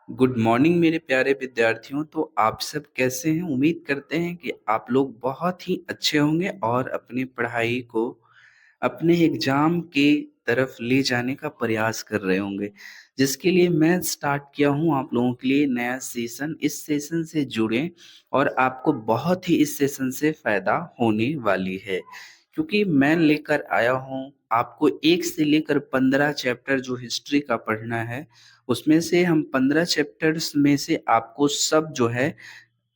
Good morning मेरे प्यारे विद्यार्थियों। तो आप सब कैसे हैं? उम्मीद करते हैं कि आप लोग बहुत ही अच्छे होंगे और अपनी पढ़ाई को अपने एग्जाम के तरफ ले जाने का प्रयास कर रहे होंगे, जिसके लिए मैं स्टार्ट किया हूं आप लोगों के लिए नया सेशन। इस सेशन से जुड़ें और आपको बहुत ही इस सेशन से फायदा होने वाली है, क्योंकि मैं लेकर आया हूं आपको 1 से लेकर 15 चैप्टर जो हिस्ट्री का पढ़ना है। उसमें से हम 15 चैप्टर्स में से आपको सब जो है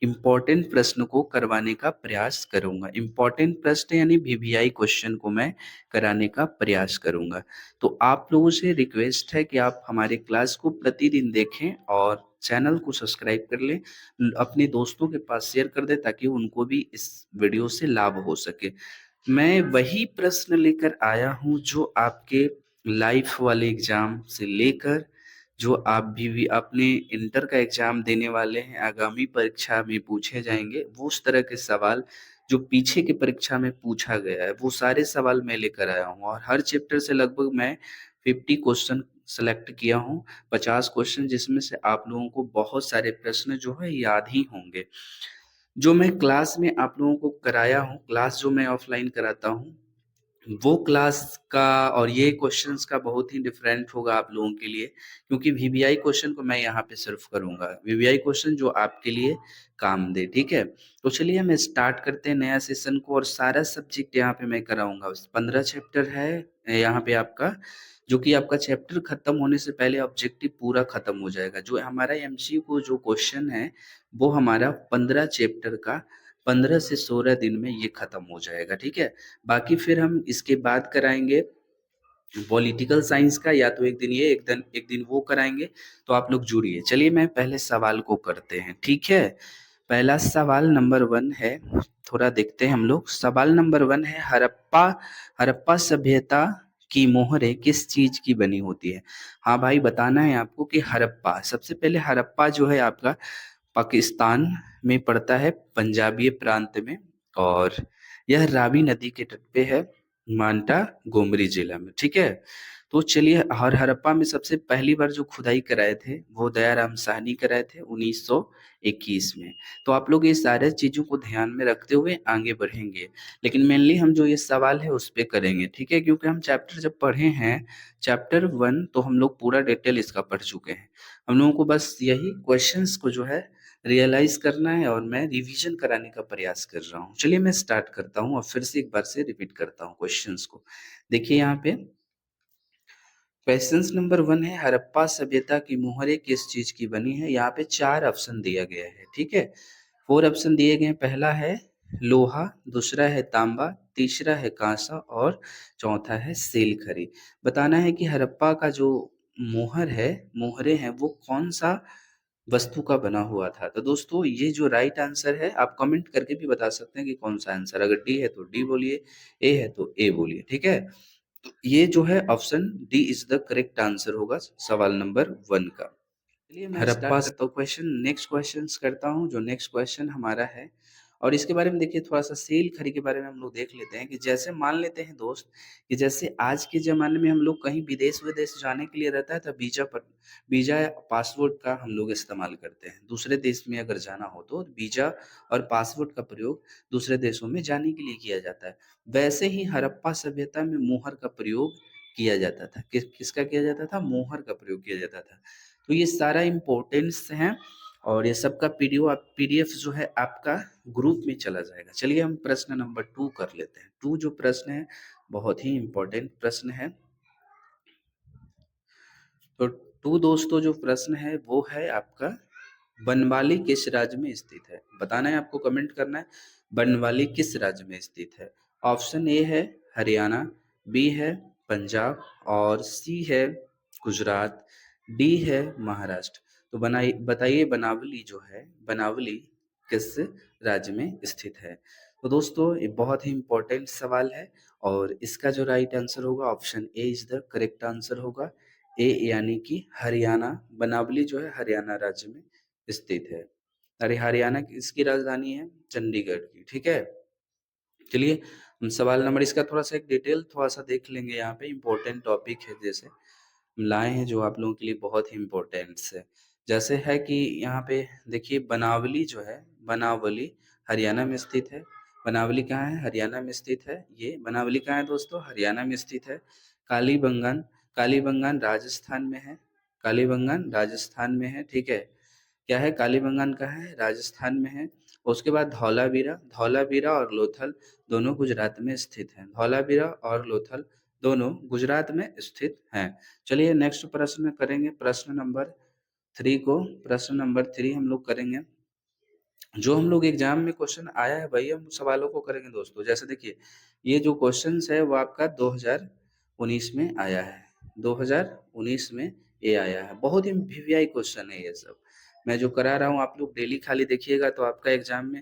इम्पोर्टेंट प्रश्न को करवाने का प्रयास करूंगा। इम्पोर्टेंट प्रश्न यानी वीवीआई क्वेश्चन को मैं कराने का प्रयास करूंगा। तो आप लोगों से रिक्वेस्ट है कि आप हमारे क्लास को प्रतिदिन देखें और चैनल को सब्सक्राइब कर लें, अपने दोस्तों के पास शेयर कर दें ताकि उनको भी इस वीडियो से लाभ हो सके। मैं वही प्रश्न लेकर आया हूं जो आपके लाइफ वाले एग्जाम से लेकर जो आप भी अपने इंटर का एग्जाम देने वाले हैं, आगामी परीक्षा में पूछे जाएंगे, वो उस तरह के सवाल जो पीछे की परीक्षा में पूछा गया है वो सारे सवाल मैं लेकर आया हूँ। और हर चैप्टर से लगभग मैं 50 क्वेश्चन सेलेक्ट किया हूँ, 50 क्वेश्चन, जिसमें से आप लोगों को बहुत सारे प्रश्न जो है याद ही होंगे। जो मैं क्लास में आप लोगों को कराया हूँ, क्लास जो मैं ऑफलाइन कराता हूँ, वो क्लास का और ये क्वेश्चंस का बहुत ही डिफरेंट होगा आप लोगों के लिए, क्योंकि वीवीआई क्वेश्चन को मैं यहाँ पे सिर्फ करूंगा, वीवीआई क्वेश्चन जो आपके लिए काम दे। ठीक है, तो चलिए हम स्टार्ट करते हैं नया सेशन को। और सारा सब्जेक्ट यहाँ पे मैं कराऊंगा। 15 चैप्टर है यहाँ पे आपका, जो कि आपका चैप्टर खत्म होने से पहले ऑब्जेक्टिव पूरा खत्म हो जाएगा। जो हमारा एमसीक्यू जो क्वेश्चन है वो हमारा 15 चैप्टर का 15 से 16 दिन में ये खत्म हो जाएगा। ठीक है, बाकी फिर हम इसके बाद कराएंगे पॉलिटिकल साइंस का, या तो एक दिन ये एक दिन वो कराएंगे। तो आप लोग जुड़िए। चलिए मैं पहले सवाल को करते हैं। ठीक है, पहला सवाल नंबर 1 है, थोड़ा देखते हैं हम लोग। सवाल नंबर 1 है, हड़प्पा हड़प्पा सभ्यता की मोहरें किस चीज की बनी होती है? हाँ भाई, बताना है आपको कि हड़प्पा, सबसे पहले हड़प्पा जो है आपका पाकिस्तान में पड़ता है, पंजाबी प्रांत में। और यह रावी नदी के तट पे है, मांटा गोमरी जिला में। ठीक है, तो चलिए, हड़प्पा में सबसे पहली बार जो खुदाई कराए थे वो दयाराम साहनी कराए थे 1921 में। तो आप लोग ये सारे चीजों को ध्यान में रखते हुए आगे बढ़ेंगे, लेकिन मेनली हम जो ये सवाल है उस पे करेंगे। ठीक है, क्योंकि हम चैप्टर जब पढ़े हैं, चैप्टर 1 तो हम लोग पूरा डिटेल इसका पढ़ चुके हैं। हम लोगों को बस यही क्वेश्चंस को जो है रियलाइज करना है और मैं रिवीजन कराने का प्रयास कर रहा हूँ। चलिए मैं स्टार्ट करता हूँ और फिर से एक बार से रिपीट करता हूँ क्वेश्चंस को। देखिए यहाँ पे क्वेश्चंस नंबर 1 है, हड़प्पा सभ्यता की मोहरें किस चीज की बनी है? यहाँ पे 4 ऑप्शन दिया गया है। ठीक है, 4 ऑप्शन दिए गए हैं। पहला है लोहा, दूसरा है तांबा, तीसरा है कांसा और चौथा है सेल खरी। बताना है कि हड़प्पा का जो मोहरे हैं वो कौन सा वस्तु का बना हुआ था। तो दोस्तों ये जो राइट आंसर है, आप कमेंट करके भी बता सकते हैं कि कौन सा आंसर। अगर डी है तो डी बोलिए, ए है तो ए बोलिए। ठीक है, तो ये जो है option D is the correct answer होगा सवाल नंबर 1 का। चलिए मैं हड़प्पा करता हूँ क्वेश्चन, नेक्स्ट क्वेश्चन करता हूँ। जो नेक्स्ट क्वेश्चन हमारा है, और इसके बारे में देखिए, थोड़ा सा सेल खरी के बारे में हम लोग देख लेते हैं। कि जैसे मान लेते हैं दोस्त, कि जैसे आज के ज़माने में हम लोग कहीं विदेश विदेश जाने के लिए रहता है तो वीज़ा या पासपोर्ट का हम लोग इस्तेमाल करते हैं। दूसरे देश में अगर जाना हो तो वीज़ा और पासपोर्ट का प्रयोग दूसरे देशों में जाने के लिए किया जाता है। वैसे ही हड़प्पा सभ्यता में मोहर का प्रयोग किया जाता था। किसका किया जाता था? मोहर का प्रयोग किया जाता था। तो ये सारा इम्पोर्टेंस है, और ये सबका पीडीएफ जो है आपका ग्रुप में चला जाएगा। चलिए हम प्रश्न नंबर 2 कर लेते हैं। 2 जो प्रश्न है बहुत ही इम्पोर्टेंट प्रश्न है। तो 2 दोस्तों जो प्रश्न है वो है आपका, बनवाली किस राज्य में स्थित है? बताना है आपको, कमेंट करना है बनवाली किस राज्य में स्थित है। ऑप्शन ए है हरियाणा, बी है पंजाब और सी है गुजरात, डी है महाराष्ट्र। तो बनाइए, बताइए बनावली जो है, बनावली किस राज्य में स्थित है? तो दोस्तों ये बहुत ही इंपॉर्टेंट सवाल है, और इसका जो राइट आंसर होगा option A is the correct answer होगा। ए यानी कि हरियाणा, बनावली जो है हरियाणा राज्य में स्थित है। अरे हरियाणा की इसकी राजधानी है चंडीगढ़ की। ठीक है, चलिए हम सवाल नंबर, इसका थोड़ा सा एक डिटेल थोड़ा सा देख लेंगे। यहाँ पे इम्पोर्टेंट टॉपिक है, जैसे हम लाए हैं जो आप लोगों के लिए बहुत ही इम्पोर्टेंट है। जैसे है कि यहाँ पे देखिए बनावली जो है, बनावली हरियाणा में स्थित है। बनावली कहाँ है? हरियाणा में स्थित है। ये बनावली कहाँ है दोस्तों? हरियाणा में स्थित है। कालीबंगान, कालीबंगान राजस्थान में है। कालीबंगान राजस्थान में है, ठीक है। क्या है? कालीबंगान कहाँ है? राजस्थान में है। उसके बाद धौलावीरा, धौलावीरा और लोथल दोनों गुजरात में स्थित हैं। धौलावीरा और लोथल दोनों गुजरात में स्थित हैं। चलिए नेक्स्ट प्रश्न करेंगे, प्रश्न नंबर 3 को। प्रश्न नंबर 3 हम लोग करेंगे। जो हम लोग एग्जाम में क्वेश्चन आया है वही हम सवालों को करेंगे दोस्तों। जैसे देखिए, ये जो क्वेश्चंस है वो आपका 2019 में आया है। 2019 में ये आया है। बहुत ही वीवीआई क्वेश्चन है ये सब। मैं जो करा रहा हूँ आप लोग डेली खाली देखिएगा तो आपका एग्जाम में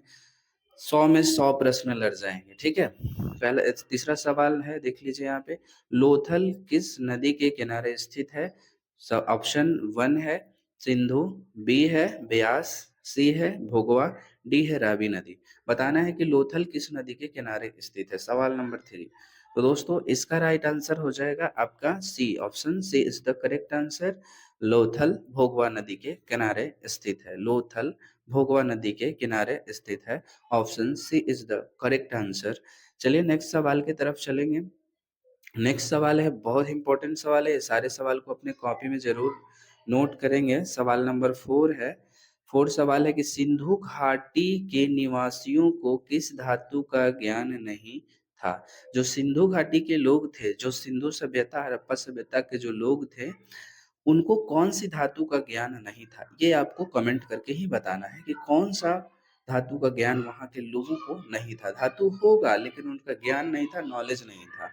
100 में 100 प्रश्न लग जाएंगे, ठीक है। पहला तीसरा सवाल है, देख लीजिए यहाँ पे, लोथल किस नदी के किनारे स्थित है? ऑप्शन 1 है सिंधु, बी है ब्यास, सी है भोगवा, डी है रावी नदी। बताना है कि लोथल किस नदी के किनारे स्थित है, सवाल नंबर 3। तो दोस्तों इसका राइट आंसर हो जाएगा आपका C, option C is the correct answer. Lothal Bhogava नदी के किनारे स्थित है। लोथल भोगवा नदी के किनारे स्थित है। Option C is the correct answer. चलिए नेक्स्ट सवाल की तरफ चलेंगे। नेक्स्ट सवाल है, बहुत इंपॉर्टेंट सवाल है, सारे सवाल को अपने कॉपी में जरूर नोट करेंगे। सवाल नंबर 4 है। 4 सवाल है कि सिंधु घाटी के निवासियों को किस धातु का ज्ञान नहीं था? जो सिंधु घाटी के लोग थे, जो सिंधु सभ्यता हड़प्पा सभ्यता के जो लोग थे, उनको कौन सी धातु का ज्ञान नहीं था? ये आपको कमेंट करके ही बताना है कि कौन सा धातु का ज्ञान वहां के लोगों को नहीं था। धातु होगा लेकिन उनका ज्ञान नहीं था, नॉलेज नहीं था।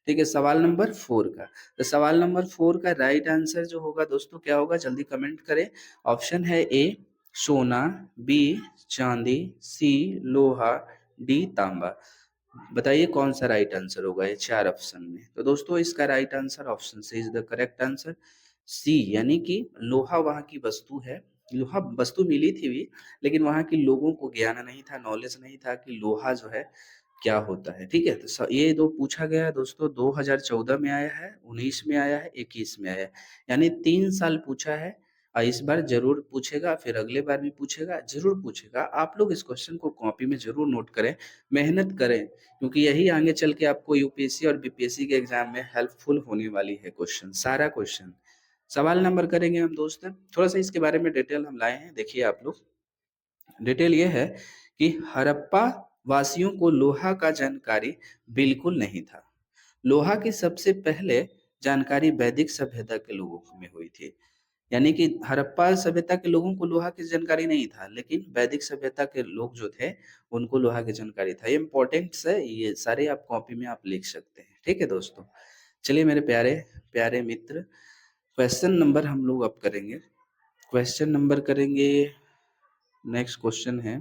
ठीक है, सवाल नंबर 4 का। तो सवाल नंबर 4 का राइट आंसर जो होगा दोस्तों क्या होगा, जल्दी कमेंट करें। ऑप्शन है ए सोना, बी चांदी, सी लोहा, डी तांबा। बताइए कौन सा राइट आंसर होगा ये 4 ऑप्शन में। तो दोस्तों इसका right answer option C is the correct answer. C यानी कि लोहा वहां की वस्तु है। लोहा वस्तु मिली थी भी, लेकिन वहां के लोगों को ज्ञान नहीं था, नॉलेज नहीं था कि लोहा जो है क्या होता है। ठीक है, तो ये दो पूछा गया है दोस्तों। 2014 में आया है, 19 में आया है, 21 में आया है। यानी 3 साल पूछा है। और इस बार जरूर पूछेगा, फिर अगले बार भी पूछेगा, जरूर पूछेगा। आप लोग इस क्वेश्चन को कॉपी में जरूर नोट करें, मेहनत करें, क्योंकि यही आगे चल के आपको यूपीएससी और बीपीएससी के एग्जाम में हेल्पफुल होने वाली है। क्वेश्चन, सारा क्वेश्चन। सवाल नंबर करेंगे हम दोस्त, थोड़ा सा इसके बारे में डिटेल हम लाए हैं, देखिए आप लोग। डिटेल ये है कि हड़प्पा वासियों को लोहा का जानकारी बिल्कुल नहीं था। लोहा की सबसे पहले जानकारी वैदिक सभ्यता के लोगों में हुई थी। यानी कि हड़प्पा सभ्यता के लोगों को लोहा की जानकारी नहीं था, लेकिन वैदिक सभ्यता के लोग जो थे उनको लोहा की जानकारी था। ये इंपॉर्टेंट है, ये सारे आप कॉपी में आप लिख सकते हैं। ठीक है दोस्तों, चलिए मेरे प्यारे प्यारे मित्र, क्वेश्चन नंबर हम लोग अब करेंगे। क्वेश्चन नंबर करेंगे, नेक्स्ट क्वेश्चन है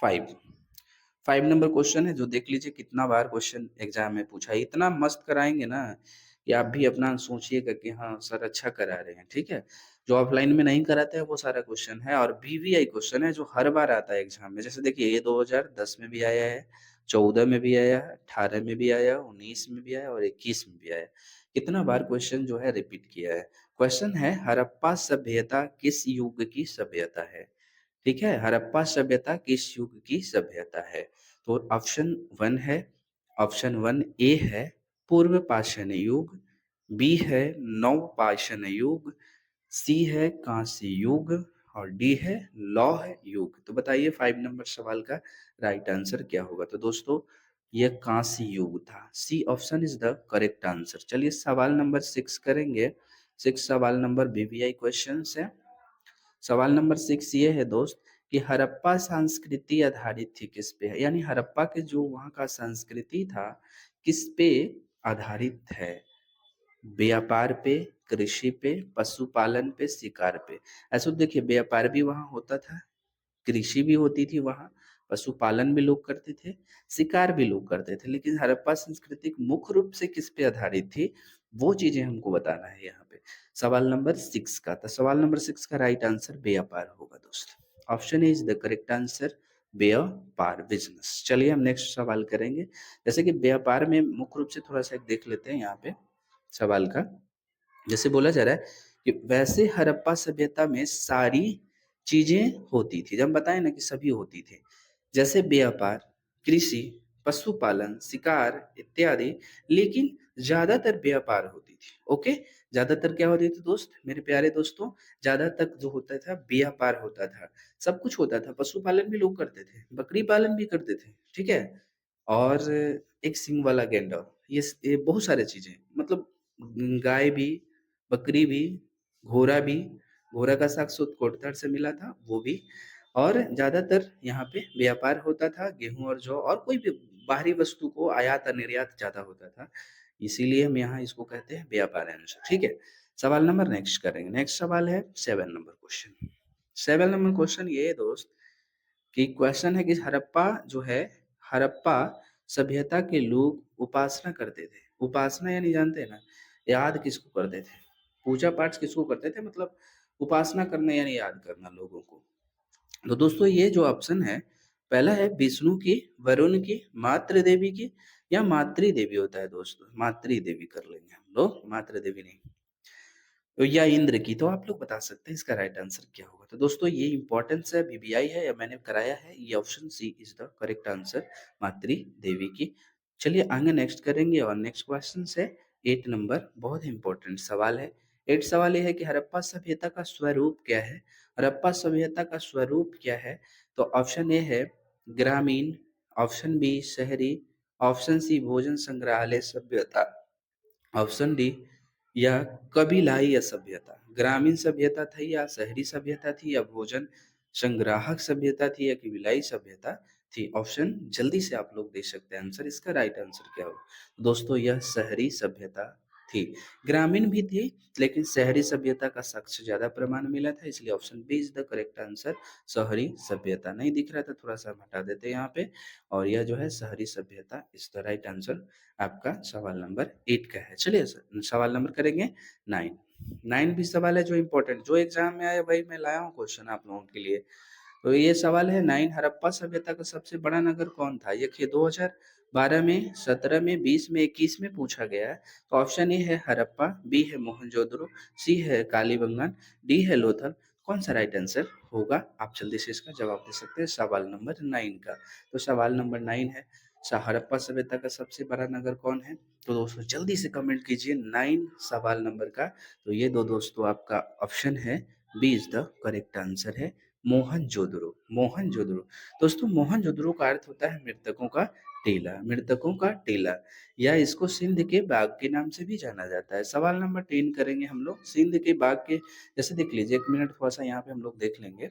5। 5 नंबर क्वेश्चन है, जो देख लीजिए कितना बार क्वेश्चन एग्जाम में पूछा है। इतना मस्त कराएंगे ना कि आप भी अपना सोचिएगा कि हाँ सर अच्छा करा रहे हैं। ठीक है, जो ऑफलाइन में नहीं कराते हैं वो सारा क्वेश्चन है, और वीवीआई क्वेश्चन है जो हर बार आता है एग्जाम में। जैसे देखिए ये 2010 में भी आया है, 14 में भी आया है, 18 में भी आया, 19 में भी आया और 21 में भी आया। कितना बार क्वेश्चन जो है रिपीट किया है। क्वेश्चन है, हड़प्पा सभ्यता किस युग की सभ्यता है? ठीक है, हड़प्पा सभ्यता किस युग की सभ्यता है? तो ऑप्शन 1 है, ऑप्शन 1 ए है पूर्व पाषाण युग, बी है नव पाषाण युग, सी है कांस्य युग और डी है लौह युग। तो बताइए 5 नंबर सवाल का राइट आंसर क्या होगा? तो दोस्तों यह कांस्य युग था। C option is the correct answer. चलिए सवाल नंबर 6 करेंगे। 6 सवाल नंबर बीवीआई क्वेश्चन है। सवाल नंबर 6 ये है दोस्त कि हड़प्पा संस्कृति आधारित थी किस पे? यानी हड़प्पा के जो वहाँ का संस्कृति था किस पे आधारित है? व्यापार पे, कृषि पे, पशुपालन पे, शिकार पे। ऐसा तो देखिए व्यापार भी वहाँ होता था, कृषि भी होती थी वहाँ, पशुपालन भी लोग करते थे, शिकार भी लोग करते थे। लेकिन हड़प्पा संस्कृति मुख्य रूप से किस पे आधारित थी, वो चीजें हमको बताना है यहाँ पे सवाल नंबर 6 का। तो सवाल नंबर 6 का राइट आंसर व्यापार होगा दोस्त। Option is the correct answer, व्यापार, बिजनेस। चलिए हम नेक्स्ट सवाल करेंगे। जैसे कि व्यापार में मुख्य रूप से थोड़ा सा एक देख लेते हैं यहाँ पे सवाल का। जैसे बोला जा रहा है कि वैसे हड़प्पा सभ्यता में सारी चीज़ें होती थी। जब हम बताएँ ना कि सभी होती थी। जैसे व्यापार, कृषि, पशुपालन, शिकार इत्यादि, लेकिन ज़्यादातर व्यापार होती थी। ओके? ज़्यादातर क्या होती थी दोस्त, मेरे प्यारे दोस्तों, ज़्यादातर जो होता था व्यापार होता था। सब कुछ होता था, पशुपालन भी लोग करते थे, बकरी पालन भी करते थे, ठीक है? और एक सींग वाला गैंडा, ये बहुत सारी चीज़ें, मतलब गाय भी, बकरी भी, घोड़ा भी, घोड़ा का साक्ष्य कोटद्वार से मिला था, वो भी। और ज़्यादातर यहाँ पे व्यापार होता था, गेहूँ और जौ और कोई भी बाहरी वस्तु को आयात और निर्यात ज़्यादा होता था। इसीलिए हम यहाँ इसको कहते हैं व्यापार आंसर, ठीक है? सवाल नंबर नेक्स्ट करेंगे। नेक्स्ट सवाल है 7 नंबर क्वेश्चन। 7 नंबर क्वेश्चन ये है दोस्त कि क्वेश्चन है कि हड़प्पा जो है, हड़प्पा सभ्यता के लोग उपासना करते थे। उपासना यानी जानते हैं ना, याद किसको करते थे? पूजा पाठ किसको करते थे? मतलब उपासना करना यानी याद करना लोगों को। तो दोस्तों ये जो ऑप्शन है, पहला है विष्णु की, वरुण की, मातृ देवी की, या मातृ देवी होता है दोस्तों, मातृ देवी कर लेंगे हम लोग, मातृ देवी नहीं। तो या इंद्र की, तो आप लोग बता सकते हैं इसका राइट आंसर क्या होगा। तो दोस्तों ये इंपॉर्टेंस है, बीबीआई है या मैंने कराया है, ये option C is the correct answer, मातृ देवी की। चलिए आगे नेक्स्ट करेंगे और नेक्स्ट क्वेश्चन है 8 नंबर, बहुत इंपॉर्टेंट सवाल है। 8 सवाल ये है कि हड़प्पा सभ्यता का स्वरूप क्या है? हड़प्पा सभ्यता का स्वरूप क्या है? तो ऑप्शन ए है ग्रामीण, ऑप्शन बी शहरी, ऑप्शन सी भोजन संग्रहालय सभ्यता, ऑप्शन डी या कबीलाई सभ्यता। ग्रामीण सभ्यता थी या शहरी सभ्यता थी या भोजन संग्राहक सभ्यता थी या कबीलाई सभ्यता थी। ऑप्शन जल्दी से आप लोग दे सकते हैं आंसर, इसका राइट आंसर क्या होगा? दोस्तों यह शहरी सभ्यता थी। ग्रामीण भी थी, लेकिन शहरी सभ्यता का साक्ष्य ज्यादा प्रमाण मिला था, इसलिए option B is the correct answer. शहरी सभ्यता नहीं दिख रहा था, थोड़ा सा हम हटा देते हैं यहाँ पे, और यह जो है शहरी सभ्यता इज द राइट आंसर आपका सवाल नंबर 8 का है। चलिए सवाल नंबर करेंगे 9। 9 भी सवाल है जो इम्पोर्टेंट, जो एग्जाम में आया भाई मैं लाया हूँ क्वेश्चन आप लोगों के लिए। तो ये सवाल है 9, हड़प्पा सभ्यता का सबसे बड़ा नगर कौन था? ये 2012 में, 17 में, 20 में, 21 में पूछा गया है। तो ऑप्शन ए है हड़प्पा, बी है मोहनजोदड़ो, सी है कालीबंगान, डी है लोथल। कौन सा राइट आंसर होगा? आप जल्दी से इसका जवाब दे सकते हैं सवाल नंबर 9 का। तो सवाल नंबर 9 है, हड़प्पा सभ्यता का सबसे बड़ा नगर कौन है? तो दोस्तों जल्दी से कमेंट कीजिए 9 सवाल नंबर का। तो ये दो दोस्तों आपका ऑप्शन है, B is the correct answer है, मोहनजोदड़ो। मोहनजोदड़ो दोस्तों, मोहनजोदड़ो का अर्थ होता है मृतकों का टीला, मृतकों का टीला, या इसको सिंध के बाग के नाम से भी जाना जाता है। सवाल नंबर 10 करेंगे हम लोग, सिंध के बाग के, जैसे देख लीजिए, एक मिनट थोड़ा सा यहाँ पे हम लोग देख लेंगे,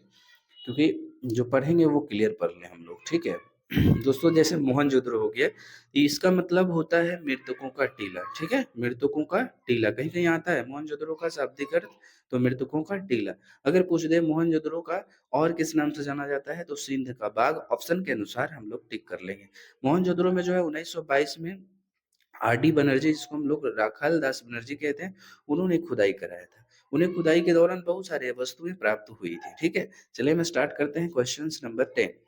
क्योंकि जो पढ़ेंगे वो क्लियर पढ़ लें हम लोग, ठीक है? दोस्तों जैसे मोहनजोदड़ो हो गया, इसका मतलब होता है मृतकों का टीला, ठीक है? मृतकों का टीला कहीं कहीं आता है मोहनजोदड़ो का शाब्दिक अर्थ, तो मृतकों का टीला। अगर पूछ दे मोहनजोदड़ो का और किस नाम से जाना जाता है, तो सिंध का बाग, ऑप्शन के अनुसार हम लोग टिक कर लेंगे। मोहनजोदड़ो में जो है 1922 में आर डी बनर्जी, जिसको हम लोग राखाल दास बनर्जी कहते हैं, उन्होंने खुदाई कराया था। उन्हें खुदाई के दौरान बहुत सारे वस्तुएं प्राप्त हुई थी, ठीक है? चलिए हम स्टार्ट करते हैं क्वेश्चन नंबर 10।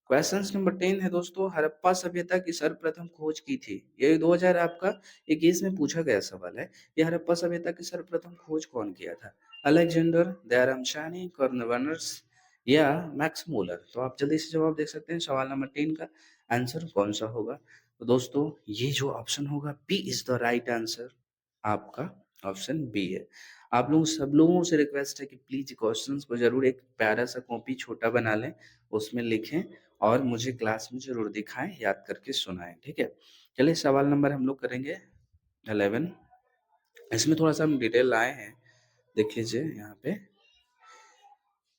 क्वेश्चन नंबर 10 है दोस्तों, हड़प्पा सभ्यता की सर्वप्रथम खोज की थी। ये 2000 आपका 21 में पूछा गया सवाल है। ये हड़प्पा सभ्यता की सर्वप्रथम खोज कौन किया था? अलेक्जेंडर, दयाराम साहनी, कॉर्नवालिस या मैक्स मूलर? तो आप जल्दी से जवाब दे सकते हैं सवाल नंबर 10 का आंसर कौन सा होगा। तो दोस्तों ये जो ऑप्शन होगा, B is the right answer, आपका ऑप्शन बी है। आप लोग सब लोगों से रिक्वेस्ट है कि प्लीज क्वेश्चंस को जरूर एक प्यारा सा कॉपी छोटा बना लें, उसमें लिखें और मुझे क्लास में ज़रूर दिखाएँ, याद करके सुनाएँ, ठीक है? चलिए सवाल नंबर हम लोग करेंगे 11। इसमें थोड़ा-सा हम डिटेल लाए हैं, देख लीजिए यहाँ पे।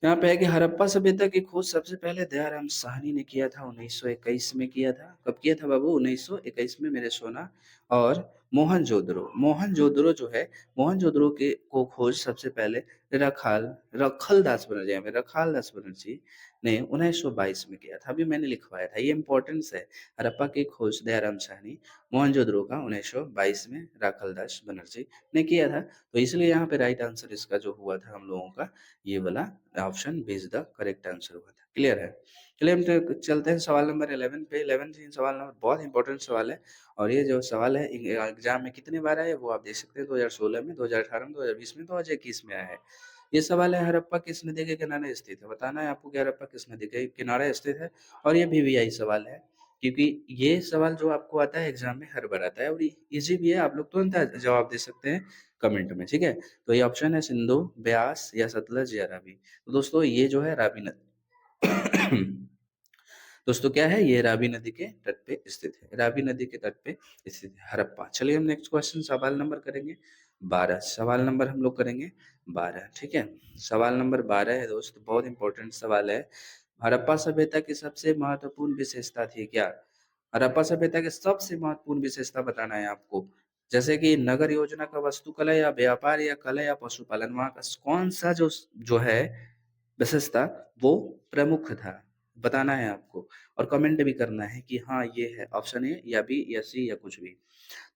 यहाँ पे है कि हड़प्पा सभ्यता की खोज सबसे पहले दयाराम साहनी ने किया था, 1921 में किया था। कब किया था बाबू? 1921 में मेरे सोना। और मोहनजोदड़ो, मोहनजोदड़ो जो है, मोहनजोदड़ो के को खोज सबसे पहले रखाल रखलदास बनर्जी रखालदास बनर्जी ने 1922 में किया था। अभी मैंने लिखवाया था, ये इंपॉर्टेंस है। हड़प्पा की खोज दयाराम साहनी मोहनजोदड़ो का 1922 में राखालदास बनर्जी ने किया था। तो इसलिए यहाँ पे राइट आंसर इसका जो हुआ था हम लोगों का, ये वाला option B is the correct answer हुआ था। क्लियर है? चलिए हम चलते हैं सवाल नंबर 11 पे। 11 सवाल नंबर बहुत इंपॉर्टेंट सवाल है, और ये जो सवाल है एग्जाम में कितने बार आया है वो आप देख सकते हैं। 2016 में, 2018 में, 2020 में, 2021 में आया है। ये सवाल है, हड़प्पा किस नदी के किनारे स्थित है? बताना है आपको कि हड़प्पा किस नदी के किनारे स्थित है। और ये वीवीआई सवाल है, क्योंकि ये सवाल जो आपको आता है एग्जाम में हर बार आता है, और इजी भी है, आप लोग तुरंत जवाब दे सकते हैं कमेंट में। ठीक है, तो ये ऑप्शन है सिंधु, ब्यास या सतलज या रावी। तो दोस्तों ये जो है रावी नदी दोस्तों क्या है, ये रावी नदी के तट पे स्थित है। रावी नदी के तट पे स्थित है हड़प्पा। चलिए हम नेक्स्ट क्वेश्चन सवाल नंबर करेंगे 12। सवाल नंबर हम लोग करेंगे 12। ठीक है, सवाल नंबर 12 है दोस्त, बहुत इंपॉर्टेंट सवाल है। हड़प्पा सभ्यता की सबसे महत्वपूर्ण विशेषता थी क्या? हड़प्पा सभ्यता की सबसे महत्वपूर्ण विशेषता बताना है आपको। जैसे कि नगर योजना का वास्तुकला या व्यापार या कला या पशुपालन, वहां का कौन सा जो है विशेषता वो प्रमुख था, बताना है आपको। और कमेंट भी करना है कि हाँ ये है ऑप्शन ए या बी या सी या कुछ भी।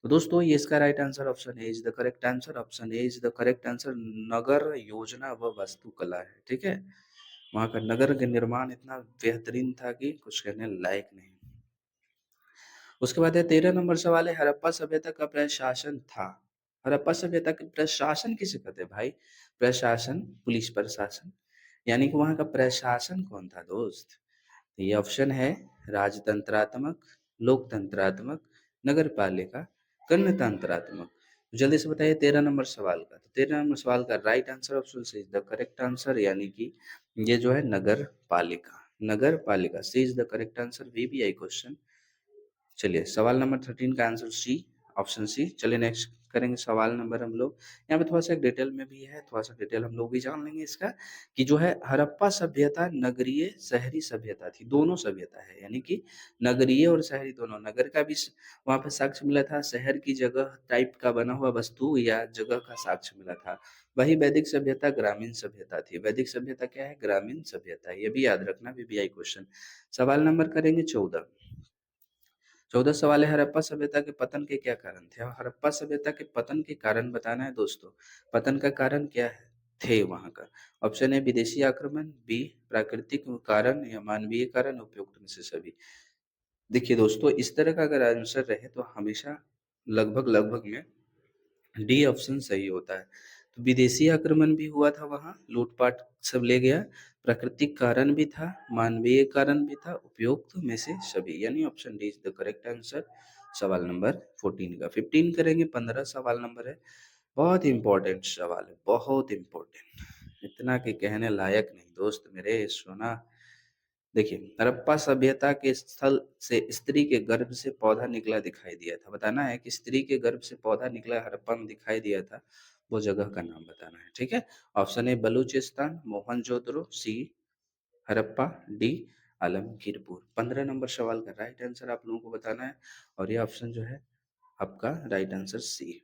तो दोस्तों ये इसका right answer option A is the correct answer. Option A is the correct answer. नगर योजना व वास्तुकला है। ठीक है, वहां का नगर का निर्माण इतना बेहतरीन था कि कुछ कहने लायक नहीं। उसके बाद है 13 नंबर सवाल है, हड़प्पा सभ्यता का प्रशासन था। हड़प्पा सभ्यता के प्रशासन किसे कहते हैं भाई? प्रशासन, पुलिस प्रशासन, यानी कि वहां का प्रशासन कौन था दोस्त? तो ये ऑप्शन है राजतंत्रात्मक, लोकतंत्रात्मक, नगरपालिका, गणतंत्रात्मक। तो जल्दी से बताइए 13 नंबर सवाल का। तो 13 नंबर सवाल का right answer option C is the correct answer, यानी कि ये जो है नगर पालिका। नगर पालिका C is the correct answer, VBI question. चलिए सवाल नंबर 13 का आंसर सी, ऑप्शन सी। चलिए नेक्स्ट करेंगे सवाल नंबर हम लोग। यहाँ पे थोड़ा सा डिटेल में भी है, थोड़ा सा डिटेल हम लोग भी जान लेंगे इसका, कि जो है हड़प्पा सभ्यता नगरीय शहरी सभ्यता थी, दोनों सभ्यता है, यानी कि नगरीय और शहरी दोनों। नगर का भी वहां पे साक्ष्य मिला था, शहर की जगह टाइप का बना हुआ वस्तु या जगह का साक्ष्य मिला था। वही वैदिक सभ्यता ग्रामीण सभ्यता थी। वैदिक सभ्यता क्या है? ग्रामीण सभ्यता। ये भी याद रखना, वीबीआई क्वेश्चन। सवाल नंबर करेंगे 14। 14 सवाल है, हड़प्पा सभ्यता के पतन के क्या कारण थे? हड़प्पा सभ्यता के पतन के कारण बताना है दोस्तों। पतन का कारण क्या है थे वहां का? ऑप्शन है विदेशी आक्रमण, बी प्राकृतिक कारण, या मानवीय कारण, उपयुक्त में से सभी। देखिए दोस्तों, इस तरह का अगर आंसर रहे तो हमेशा लगभग लगभग में डी ऑप्शन सही होता है। तो विदेशी आक्रमण भी हुआ था वहां, लूटपाट सब ले गया, प्राकृतिक कारण भी था, मानवीय कारण भी था, उपयुक्त में से सभी, यानी option D is the correct answer. सवाल नंबर 14 का 15 करेंगे। 15 सवाल नंबर है, बहुत इंपॉर्टेंट सवाल है, बहुत इंपॉर्टेंट, इतना कि कहने लायक नहीं दोस्त मेरे सोना। देखिए, हड़प्पा सभ्यता के स्थल से स्त्री के गर्भ से पौधा निकला दिखाई दिया था। बताना है कि स्त्री के गर्भ से पौधा निकला हड़प्पा में दिखाई दिया था, वो जगह का नाम बताना है। ठीक है, option A Balochistan, Mohenjodaro, C Harappa, D Alamgirpur. 15 नंबर सवाल का राइट आंसर आप लोगों को बताना है, और ये ऑप्शन जो है आपका राइट आंसर सी,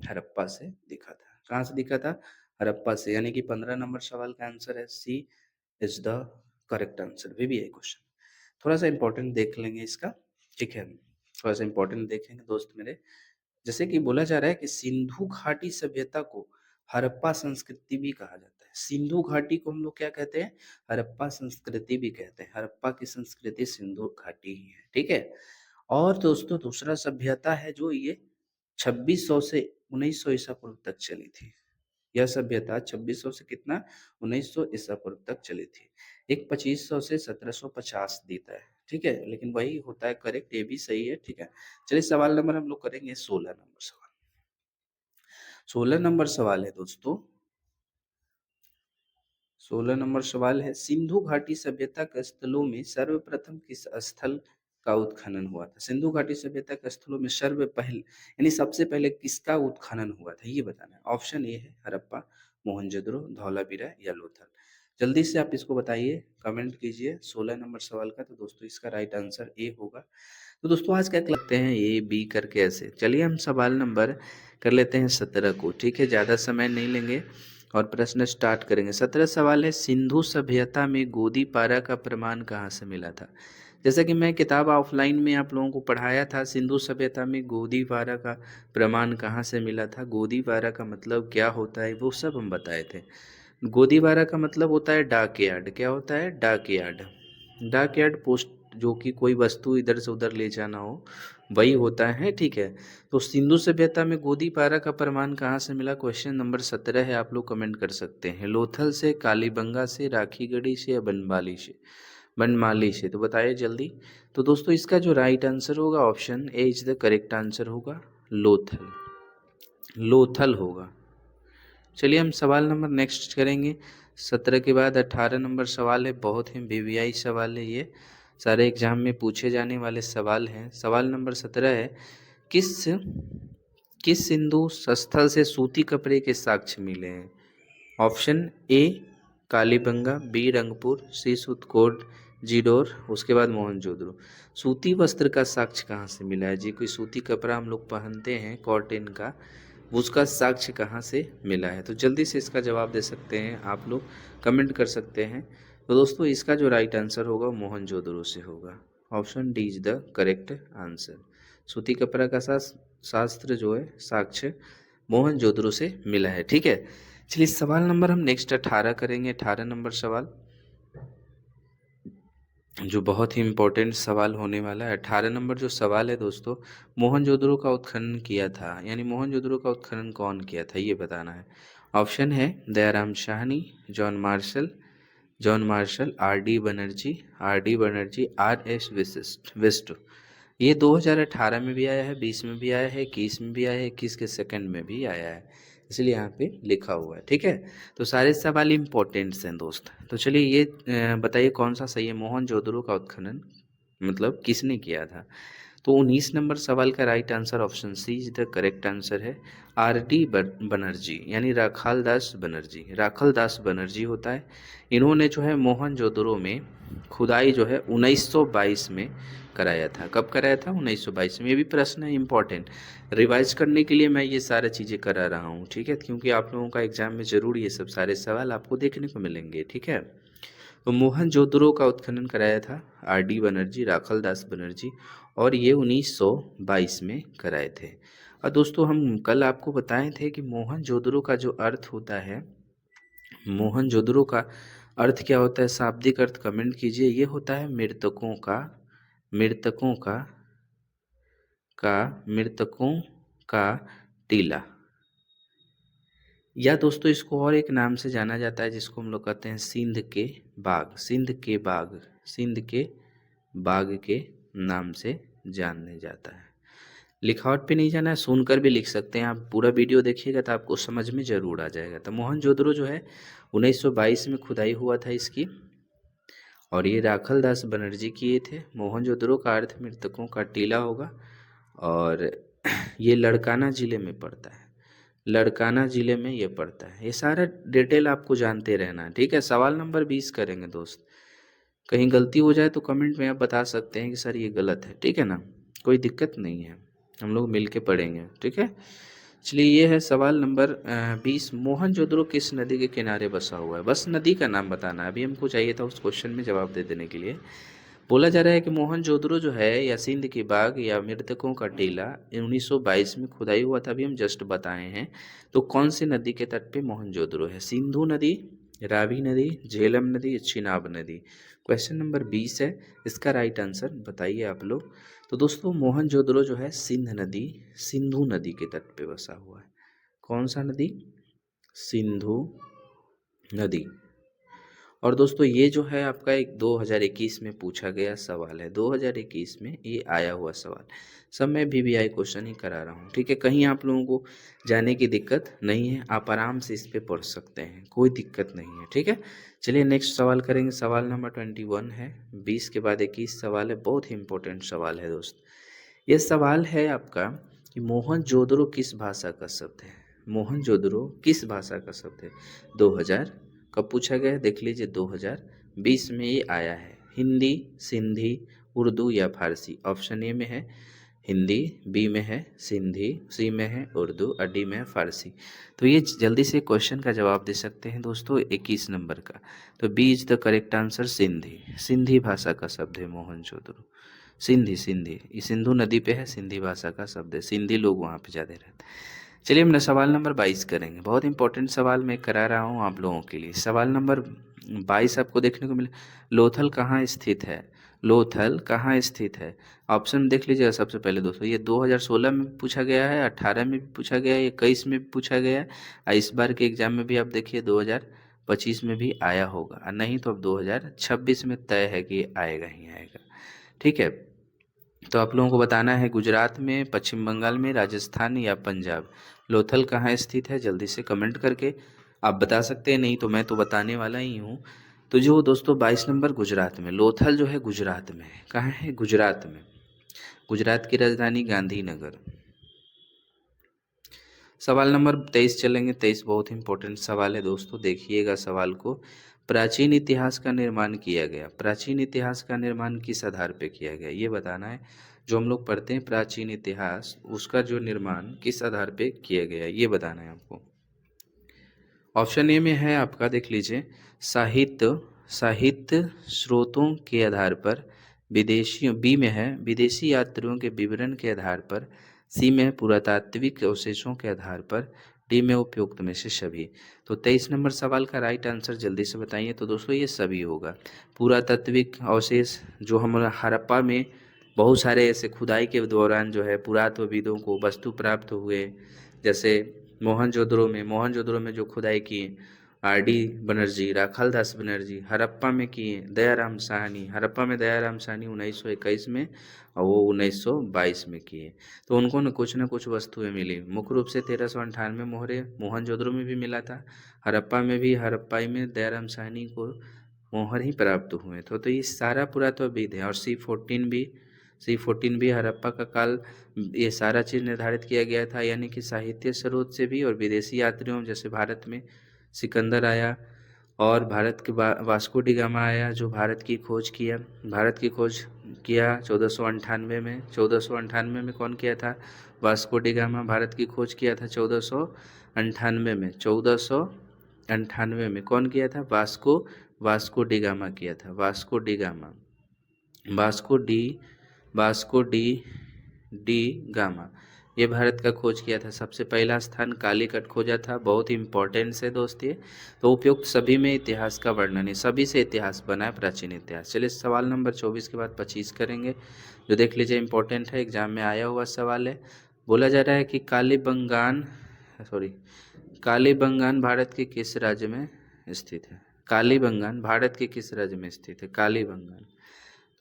हड़प्पा से दिखा था। कहाँ से दिखा था? हड़प्पा से, यानी कि 15 नंबर सवाल का आंसर है C is the correct answer. वे भी है क्वेश्चन, थोड़ा सा इंपॉर्टेंट देख लेंगे इसका। ठीक है, थोड़ा सा इंपॉर्टेंट देखेंगे दोस्त मेरे। जैसे कि बोला जा रहा है कि सिंधु घाटी सभ्यता को हड़प्पा संस्कृति भी कहा जाता है। सिंधु घाटी को हम लोग क्या कहते हैं? हड़प्पा संस्कृति भी कहते हैं। हड़प्पा की संस्कृति सिंधु घाटी ही है। ठीक है, और दोस्तों दूसरा सभ्यता है जो ये 2600 से 1900 ईसा पूर्व तक चली थी। यह सभ्यता 2600 से कितना, 1900 ईसा पूर्व तक चली थी। एक 2500 से 1750 देता है। ठीक है, लेकिन वही होता है करेक्ट, ये भी सही है। ठीक है, चलिए सवाल नंबर हम लोग करेंगे 16 नंबर सवाल। 16 नंबर सवाल है दोस्तों, 16 नंबर सवाल है, सिंधु घाटी सभ्यता के स्थलों में सर्वप्रथम किस स्थल का उत्खनन हुआ था? सिंधु घाटी सभ्यता के स्थलों में सर्वपहले, यानी सबसे पहले किसका उत्खनन हुआ था, ये बताना है। ऑप्शन ए है हड़प्पा, मोहनजोदड़ो, धौलावीरा या लोथल। जल्दी से आप इसको बताइए, कमेंट कीजिए 16 नंबर सवाल का। तो दोस्तों इसका राइट आंसर ए होगा। तो दोस्तों आज क्या लगते हैं ए बी करके ऐसे। चलिए हम सवाल नंबर कर लेते हैं 17 को। ठीक है, ज़्यादा समय नहीं लेंगे, और प्रश्न स्टार्ट करेंगे। 17 सवाल है, सिंधु सभ्यता में गोदी पारा का प्रमाण कहाँ से मिला था? जैसा कि मैं किताब ऑफलाइन में आप लोगों को पढ़ाया था, सिंधु सभ्यता में गोदी पारा का प्रमाण कहाँ से मिला था, गोदी पारा का मतलब क्या होता है, वो सब हम बताए थे। गोदी पारा का मतलब होता है डाक यार्ड। क्या होता है? डाक यार्ड। डाक यार्ड पोस्ट, जो कि कोई वस्तु इधर से उधर ले जाना हो, वही होता है। ठीक है, तो सिंधु सभ्यता में गोदी पारा का प्रमाण कहाँ से मिला? क्वेश्चन नंबर 17 है, आप लोग कमेंट कर सकते हैं। लोथल से, कालीबंगा से, राखीगढ़ी से या बनमाली से? बनमाली से। तो बताइए जल्दी। तो दोस्तों इसका जो राइट आंसर होगा option A is the correct answer होगा, लोथल। लोथल होगा। चलिए हम सवाल नंबर नेक्स्ट करेंगे। 17 के बाद 18 नंबर सवाल है, बहुत ही वीवीआई सवाल है, ये सारे एग्जाम में पूछे जाने वाले सवाल हैं। सवाल नंबर 17 है, किस किस सिंधु स्थल से सूती कपड़े के साक्ष्य मिले हैं? Option A Kalibangan, B Rangpur, C सूतकोट जीडोर, उसके बाद मोहनजोदड़ो। सूती वस्त्र का साक्ष्य कहाँ से मिला है जी? कोई सूती कपड़ा हम लोग पहनते हैं कॉटन का, उसका साक्ष्य कहाँ से मिला है? तो जल्दी से इसका जवाब दे सकते हैं आप लोग, कमेंट कर सकते हैं। तो दोस्तों इसका जो राइट आंसर होगा मोहनजोदड़ो से होगा। Option D is the correct answer. सूती कपड़ा का शास्त्र जो है साक्ष्य मोहनजोदड़ो से मिला है। ठीक है, चलिए सवाल नंबर हम नेक्स्ट 18 करेंगे। 18 नंबर सवाल जो बहुत ही इम्पोर्टेंट सवाल होने वाला है। 18 नंबर जो सवाल है दोस्तों, मोहनजोदड़ो का उत्खनन किया था, यानी मोहनजोदड़ो का उत्खनन कौन किया था, ये बताना है। ऑप्शन है Dayaram Sahni, John Marshall, are D Banerjee, R S विशिष्ट। ये 2018 में भी आया है, 20 में भी आया है, 21 में भी आया है, 21 के सेकंड में भी आया है, इसलिए यहाँ पे लिखा हुआ है। ठीक है, तो सारे सवाल इम्पोर्टेंट्स हैं दोस्त। तो चलिए ये बताइए कौन सा सही है, मोहनजोदड़ो का उत्खनन मतलब किसने किया था? तो 19 नंबर सवाल का right answer option C is the correct answer है, आर डी बनर्जी, यानी राखाल दास बनर्जी। राखाल दास बनर्जी होता है, इन्होंने जो है मोहनजोदड़ो में खुदाई जो है 1922 में कराया था। कब कराया था? 1922 में। ये भी प्रश्न है इंपॉर्टेंट, रिवाइज करने के लिए मैं ये सारी चीज़ें करा रहा हूँ। ठीक है, क्योंकि आप लोगों का एग्जाम में ज़रूर ये सब सारे सवाल आपको देखने को मिलेंगे। ठीक है, तो मोहनजोदड़ो का उत्खनन कराया था आर डी बनर्जी, राखाल दास बनर्जी, और ये 1922 में कराए थे। और दोस्तों हम कल आपको बताए थे कि मोहनजोदड़ो का जो अर्थ होता है, मोहनजोदड़ो का अर्थ क्या होता है, शाब्दिक अर्थ कमेंट कीजिए। ये होता है मृतकों का टीला, या दोस्तों इसको और एक नाम से जाना जाता है जिसको हम लोग कहते हैं सिंध के बाग। सिंध के बाग के नाम से जाने जाता है। लिखावट पे नहीं जाना है, सुनकर भी लिख सकते हैं आप। पूरा वीडियो देखिएगा तो आपको समझ में ज़रूर आ जाएगा। तो मोहनजोदड़ो जो है 1922 में खुदाई हुआ था इसकी, और ये राखाल दास बनर्जी किए थे। मोहनजोदड़ो का अर्थ मृतकों का टीला होगा, और ये लड़काना ज़िले में पड़ता है। लड़काना ज़िले में ये पड़ता है। ये सारा डिटेल आपको जानते रहना है। ठीक है, सवाल नंबर 20 करेंगे दोस्त। कहीं गलती हो जाए तो कमेंट में आप बता सकते हैं कि सर ये गलत है। ठीक है ना, कोई दिक्कत नहीं है, हम लोग मिल के पढ़ेंगे। ठीक है, चलिए ये है सवाल नंबर 20। मोहनजोदड़ो किस नदी के किनारे बसा हुआ है? बस नदी का नाम बताना है। अभी हमको चाहिए था उस क्वेश्चन में जवाब दे देने के लिए। बोला जा रहा है कि मोहनजोदड़ो जो है, या सिंध की बाग, या मृतकों का टीला 1922 में खुदाई हुआ था। अभी हम जस्ट बताए हैं। तो कौन सी नदी के तट पे मोहनजोदड़ो है? सिंधु नदी, रावी नदी, झेलम नदी, चिनाब नदी? क्वेश्चन नंबर 20 है, इसका राइट आंसर बताइए आप लोग। तो दोस्तों मोहनजोदड़ो जो है सिंधु नदी के तट पे बसा हुआ है। कौन सा नदी? सिंधु नदी। और दोस्तों ये जो है आपका एक 2021 में पूछा गया सवाल है, 2021 में ये आया हुआ सवाल। सब मैं वीवीआई क्वेश्चन ही करा रहा हूँ। ठीक है, कहीं आप लोगों को जाने की दिक्कत नहीं है, आप आराम से इस पे पढ़ सकते हैं, कोई दिक्कत नहीं है। ठीक है, चलिए नेक्स्ट सवाल करेंगे। सवाल नंबर 21 है, 20 के बाद 21 सवाल है, बहुत ही इंपॉर्टेंट सवाल है दोस्त। ये सवाल है आपका कि मोहनजोदड़ो किस भाषा का शब्द है? मोहनजोदड़ो किस भाषा का शब्द है? 2000 कब पूछा गया है? देख लीजिए 2020 में ये आया है। हिंदी, सिंधी, उर्दू या फारसी? ऑप्शन ए में है हिंदी, बी में है सिंधी, सी में है उर्दू और डी में है फारसी। तो ये जल्दी से क्वेश्चन का जवाब दे सकते हैं दोस्तों 21 नंबर का। तो B is the correct answer Sindhi. Sindhi भाषा का शब्द है मोहनजोदड़ो। सिंधी सिंधी ये सिंधु नदी पे है, सिंधी भाषा का शब्द है, सिंधी लोग वहाँ पे ज़्यादा रहते हैं। चलिए हम सवाल नंबर 22 करेंगे। बहुत इंपॉर्टेंट सवाल मैं करा रहा हूँ आप लोगों के लिए। सवाल नंबर 22 आपको देखने को मिले, लोथल कहाँ स्थित है? लोथल कहाँ स्थित है? ऑप्शन देख लीजिएगा सबसे पहले दोस्तों। ये 2016 में पूछा गया है, 18 में भी पूछा गया है, 21 में भी पूछा गया है और इस बार के एग्जाम में भी आप देखिए 2025 में भी आया होगा, और नहीं तो अब 2026 में तय है कि आएगा ही आएगा। ठीक है, तो आप लोगों को बताना है गुजरात में, पश्चिम बंगाल में, राजस्थान या पंजाब। लोथल कहाँ स्थित है? जल्दी से कमेंट करके आप बता सकते हैं, नहीं तो मैं तो बताने वाला ही हूँ। तो जो दोस्तों 22 नंबर गुजरात में, लोथल जो है गुजरात में है। कहाँ है? गुजरात में। गुजरात की राजधानी गांधीनगर। सवाल नंबर 23 चलेंगे। 23 बहुत इंपॉर्टेंट सवाल है दोस्तों, देखिएगा सवाल को। प्राचीन इतिहास का निर्माण किया गया। प्राचीन इतिहास का निर्माण किस आधार पे किया गया ये बताना है। जो हम लोग पढ़ते हैं प्राचीन इतिहास, उसका जो निर्माण किस आधार पे किया गया ये बताना है आपको। ऑप्शन ए में है आपका, देख लीजिए, साहित्य साहित्य स्रोतों के आधार पर, विदेशियों, बी में है विदेशी यात्रियों के विवरण के आधार पर, सी में पुरातात्विक अवशेषों के आधार पर, डी में उपयुक्त में से सभी। तो 23 नंबर सवाल का राइट आंसर जल्दी से बताइए। तो दोस्तों ये सभी होगा। पुरातात्विक अवशेष जो हमारा हड़प्पा में बहुत सारे ऐसे खुदाई के दौरान जो है पुरातत्वविदों को वस्तु प्राप्त हुए, जैसे मोहनजोदड़ो में जो खुदाई की आर डी बनर्जी, राखालदास बनर्जी, हड़प्पा में किए दयाराम साहनी, हड़प्पा में दयाराम साहनी 1921 में और वो 1922 में किए। तो उनको न कुछ वस्तुएं मिली, मुख्य रूप से 1398 मोहरे मोहनजोदड़ो में भी मिला था, हड़प्पा में भी, हड़प्पाई में दयाराम साहनी को मोहर ही प्राप्त हुए। तो ये सारा पुरातत्वविद है। और C14 भी हड़प्पा का काल, ये सारा चीज़ निर्धारित किया गया था, यानी कि साहित्य स्रोत से भी और विदेशी यात्रियों, जैसे भारत में सिकंदर आया और भारत के वास्को डी गामा आया जो भारत की खोज किया। भारत की खोज किया 1498 में। 1498 में कौन किया था? Vasco D gamma. भारत की खोज किया था 1498 में। 1498 में कौन किया था? वास्को डी गामा किया था। Vasco D gamma, Vasco D gamma, ये भारत का खोज किया था। सबसे पहला स्थान कालीकट खोजा था। बहुत इंपॉर्टेंट है दोस्त ये। तो उपयुक्त सभी में इतिहास का वर्णन है, सभी से इतिहास बना है, प्राचीन इतिहास। चलिए सवाल नंबर 24 के बाद 25 करेंगे, जो देख लीजिए इंपॉर्टेंट है, एग्जाम में आया हुआ सवाल है। बोला जा रहा है कि कालीबंगान भारत के किस राज्य में स्थित है? कालीबंगान भारत के किस राज्य में स्थित है? कालीबंगान।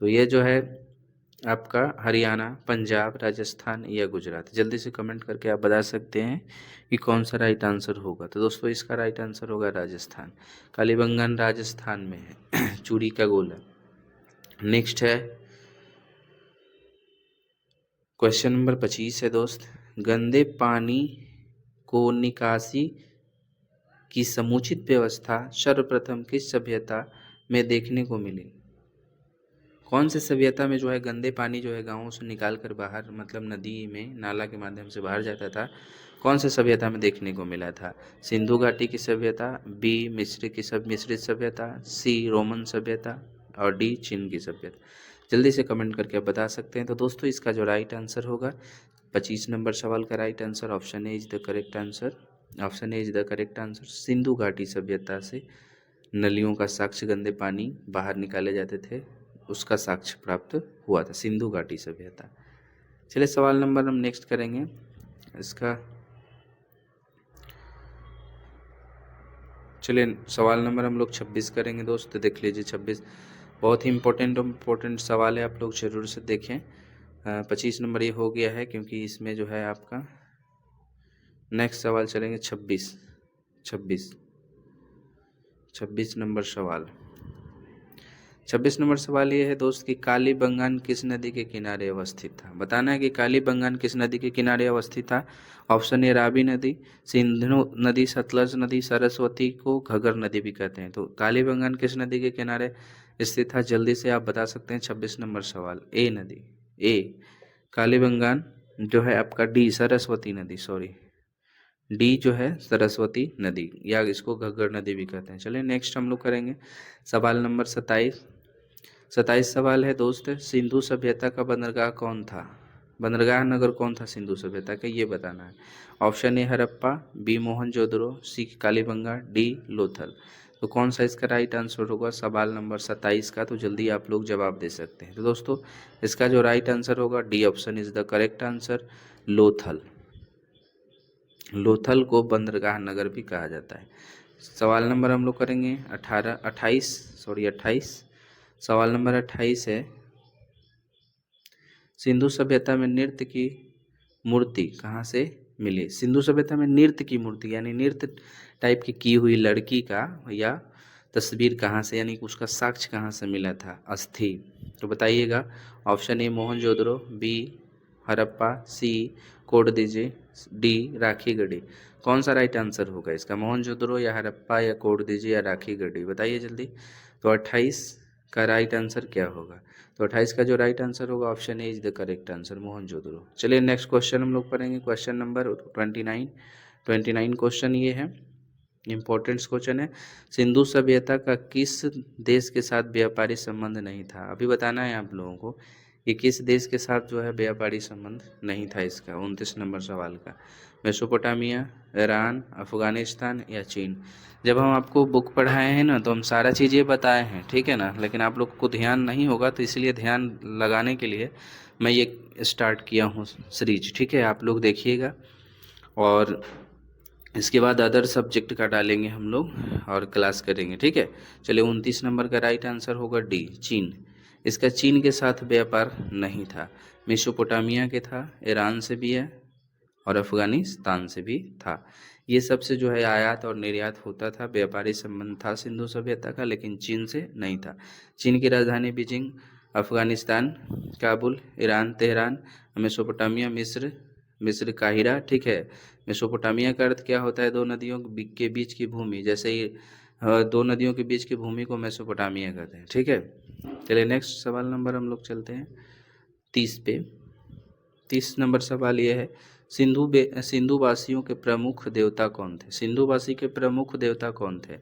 तो ये जो है आपका हरियाणा, पंजाब, राजस्थान या गुजरात। जल्दी से कमेंट करके आप बता सकते हैं कि कौन सा राइट आंसर होगा। तो दोस्तों इसका राइट आंसर होगा राजस्थान। कालीबंगान राजस्थान में है। चूड़ी का गोला। नेक्स्ट है क्वेश्चन नंबर 25 है दोस्त। गंदे पानी को निकासी की समुचित व्यवस्था सर्वप्रथम किस सभ्यता में देखने को मिली? कौन से सभ्यता में जो है गंदे पानी जो है गाँवों से निकाल कर बाहर, मतलब नदी में नाला के माध्यम से बाहर जाता था? कौन से सभ्यता में देखने को मिला था? सिंधु घाटी की सभ्यता, बी मिश्रित सभ्यता, सी रोमन सभ्यता और डी चीन की सभ्यता। जल्दी से कमेंट करके आप बता सकते हैं। तो दोस्तों इसका जो राइट आंसर होगा 25 नंबर सवाल का right answer option A is the correct answer. Option A is the correct answer. Sindhu घाटी सभ्यता से नलियों का साक्ष्य, गंदे पानी बाहर निकाले जाते थे, उसका साक्ष्य प्राप्त हुआ था, सिंधु घाटी सभ्यता। चलिए सवाल नंबर हम नेक्स्ट करेंगे इसका। चलिए सवाल नंबर हम लोग 26 करेंगे दोस्त। देख लीजिए 26 बहुत ही इम्पोर्टेंट सवाल है, आप लोग जरूर से देखें। 25 नंबर ये हो गया है क्योंकि इसमें जो है आपका नेक्स्ट सवाल चलेंगे 26 नंबर सवाल। 26 नंबर सवाल ये है दोस्त कि कालीबंगान किस नदी के किनारे अवस्थित था? बताना है कि कालीबंगान किस नदी के किनारे अवस्थित था। ऑप्शन ए रावी नदी, सिंधु नदी, सतलज नदी, सरस्वती को घगर नदी भी कहते हैं। तो कालीबंगान किस नदी के किनारे स्थित था? जल्दी से आप बता सकते हैं। 26 नंबर सवाल ए नदी, ए कालीबंगान जो है आपका डी सरस्वती नदी, सॉरी डी जो है सरस्वती नदी, या इसको घग्गर नदी भी कहते हैं। चलिए नेक्स्ट हम लोग करेंगे सवाल नंबर 27। 27 सवाल है दोस्त, सिंधु सभ्यता का बंदरगाह कौन था? बंदरगाह नगर कौन था सिंधु सभ्यता का, ये बताना है। Option A Harappa, B Mohenjodaro, C Kalibangan, D Lothal. तो कौन सा इसका राइट आंसर होगा सवाल नंबर 27 का? तो जल्दी आप लोग जवाब दे सकते हैं। तो दोस्तों इसका जो राइट आंसर होगा D option is the correct answer, Lothal. Lothal को बंदरगाह नगर भी कहा जाता है। सवाल नंबर हम लोग करेंगे 28। सवाल नंबर 28 है, सिंधु सभ्यता में नृत्य की मूर्ति कहाँ से मिली? सिंधु सभ्यता में नृत्य की मूर्ति यानी नृत्य टाइप की हुई लड़की का या तस्वीर कहाँ से, यानी उसका साक्ष्य कहाँ से मिला था, अस्थि? तो बताइएगा। Option A Mohenjodaro, B Harappa, C Kot Diji, D Rakhigarhi. कौन सा राइट आंसर होगा इसका, मोहनजोदड़ो या हड़प्पा या कोड दीजिए या राखी गढ़ी, बताइए जल्दी। तो 28 का राइट आंसर क्या होगा? तो 28 का जो राइट आंसर होगा option A is the correct answer, Mohenjodaro. चलिए नेक्स्ट क्वेश्चन हम लोग पढ़ेंगे, क्वेश्चन नंबर 29 क्वेश्चन ये है, इम्पोर्टेंट क्वेश्चन है। सिंधु सभ्यता का किस देश के साथ व्यापारी संबंध नहीं था? अभी बताना है आप लोगों को कि किस देश के साथ जो है व्यापारी संबंध नहीं था इसका। 29 नंबर सवाल का, मेसोपोटामिया, ईरान, अफगानिस्तान या चीन। जब हम आपको बुक पढ़ाए हैं ना तो हम सारा चीज़ ये बताए हैं, ठीक है ना, लेकिन आप लोग को ध्यान नहीं होगा, तो इसलिए ध्यान लगाने के लिए मैं ये स्टार्ट किया हूँ सीरीज, ठीक है। आप लोग देखिएगा और इसके बाद अदर सब्जेक्ट का डालेंगे हम लोग और क्लास करेंगे, ठीक है। चलिए 29 नंबर का राइट आंसर होगा डी, चीन। इसका चीन के साथ व्यापार नहीं था, मेसोपोटामिया के था, ईरान से भी है और अफगानिस्तान से भी था। ये सबसे जो है आयात और निर्यात होता था, व्यापारी संबंध था सिंधु सभ्यता का, लेकिन चीन से नहीं था। चीन की राजधानी Beijing, Afghanistan Kabul, Iran Tehran, Mesopotamia मिस्र काहिरा, ठीक है। मेसोपोटामिया का अर्थ क्या होता है, दो नदियों के बीच की भूमि, जैसे ही दो नदियों के बीच की भूमि को मेसोपोटामिया कहते हैं, ठीक है। चलिए नेक्स्ट सवाल नंबर हम लोग चलते हैं 30 पे। 30 नंबर सवाल ये है, सिंधुवासियों के प्रमुख देवता कौन थे? सिंधुवासी के प्रमुख देवता कौन थे,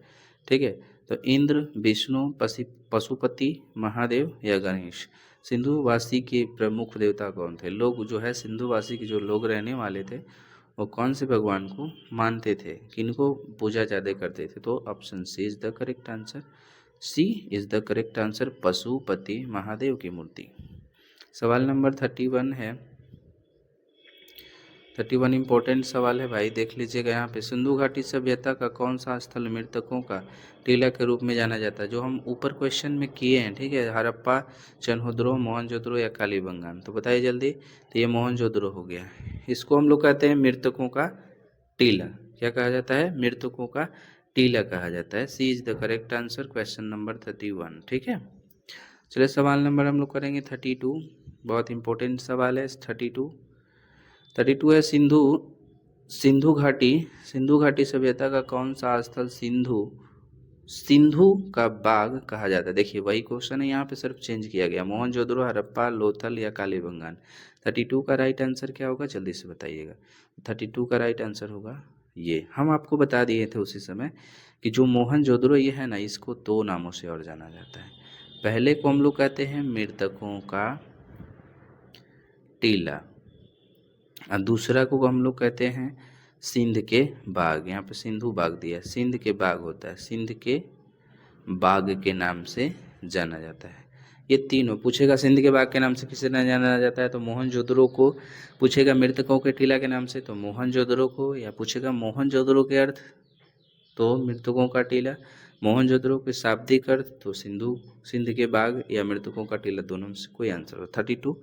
ठीक है। तो इंद्र, विष्णु, पशुपति, महादेव या गणेश। सिंधुवासी के प्रमुख देवता कौन थे? लोग जो है सिंधुवासी के जो लोग रहने वाले थे वो कौन से भगवान को मानते थे, किनको पूजा ज़्यादा करते थे? तो option C is the correct answer, C is the correct answer, Pashupati Mahadev की मूर्ति। सवाल नंबर 31 है, 31 इंपॉर्टेंट सवाल है भाई, देख लीजिएगा यहाँ पे। सिंधु घाटी सभ्यता का कौन सा स्थल मृतकों का टीला के रूप में जाना जाता है? जो हम ऊपर क्वेश्चन में किए हैं, ठीक है, हड़प्पा, चनहुद्रो, मोहनजोदड़ो या कालीबंगान। तो बताइए जल्दी। तो ये मोहनजोदड़ो हो गया। इसको हम लोग कहते हैं मृतकों का टीला। क्या कहा जाता है? मृतकों का टीला कहा जाता है। C is the correct answer, question number 31, ठीक है। चलिए सवाल नंबर हम लोग करेंगे 32, बहुत इंपॉर्टेंट सवाल है 32 है, सिंधु घाटी सभ्यता का कौन सा स्थल सिंधु का बाग कहा जाता है? देखिए वही क्वेश्चन है, यहाँ पे सिर्फ चेंज किया गया, मोहनजोदड़ो, हड़प्पा, लोथल या कालीबंगान। 32 का राइट आंसर क्या होगा, जल्दी से बताइएगा। 32 का राइट आंसर होगा ये, हम आपको बता दिए थे उसी समय कि जो मोहनजोदड़ो ये है ना, इसको दो नामों से और जाना जाता है। पहले को हम लोग कहते हैं मृतकों का टीला और दूसरा को हम लोग कहते हैं सिंध के बाग। यहाँ पे सिंधु बाग दिया, सिंध के बाग होता है, सिंध के बाग के नाम से जाना जाता है। ये तीनों पूछेगा सिंध के बाग के नाम से किसे न जाना जाता है, तो मोहनजोदड़ो को। पूछेगा मृतकों के टीला के नाम से तो मोहनजोदड़ो को, या पूछेगा मोहनजोदड़ो के अर्थ तो मृतकों का टीला, मोहनजोदड़ो के शाब्दिक अर्थ तो सिंध के बाग या मृतकों का टीला, दोनों में से कोई आंसर हो। 32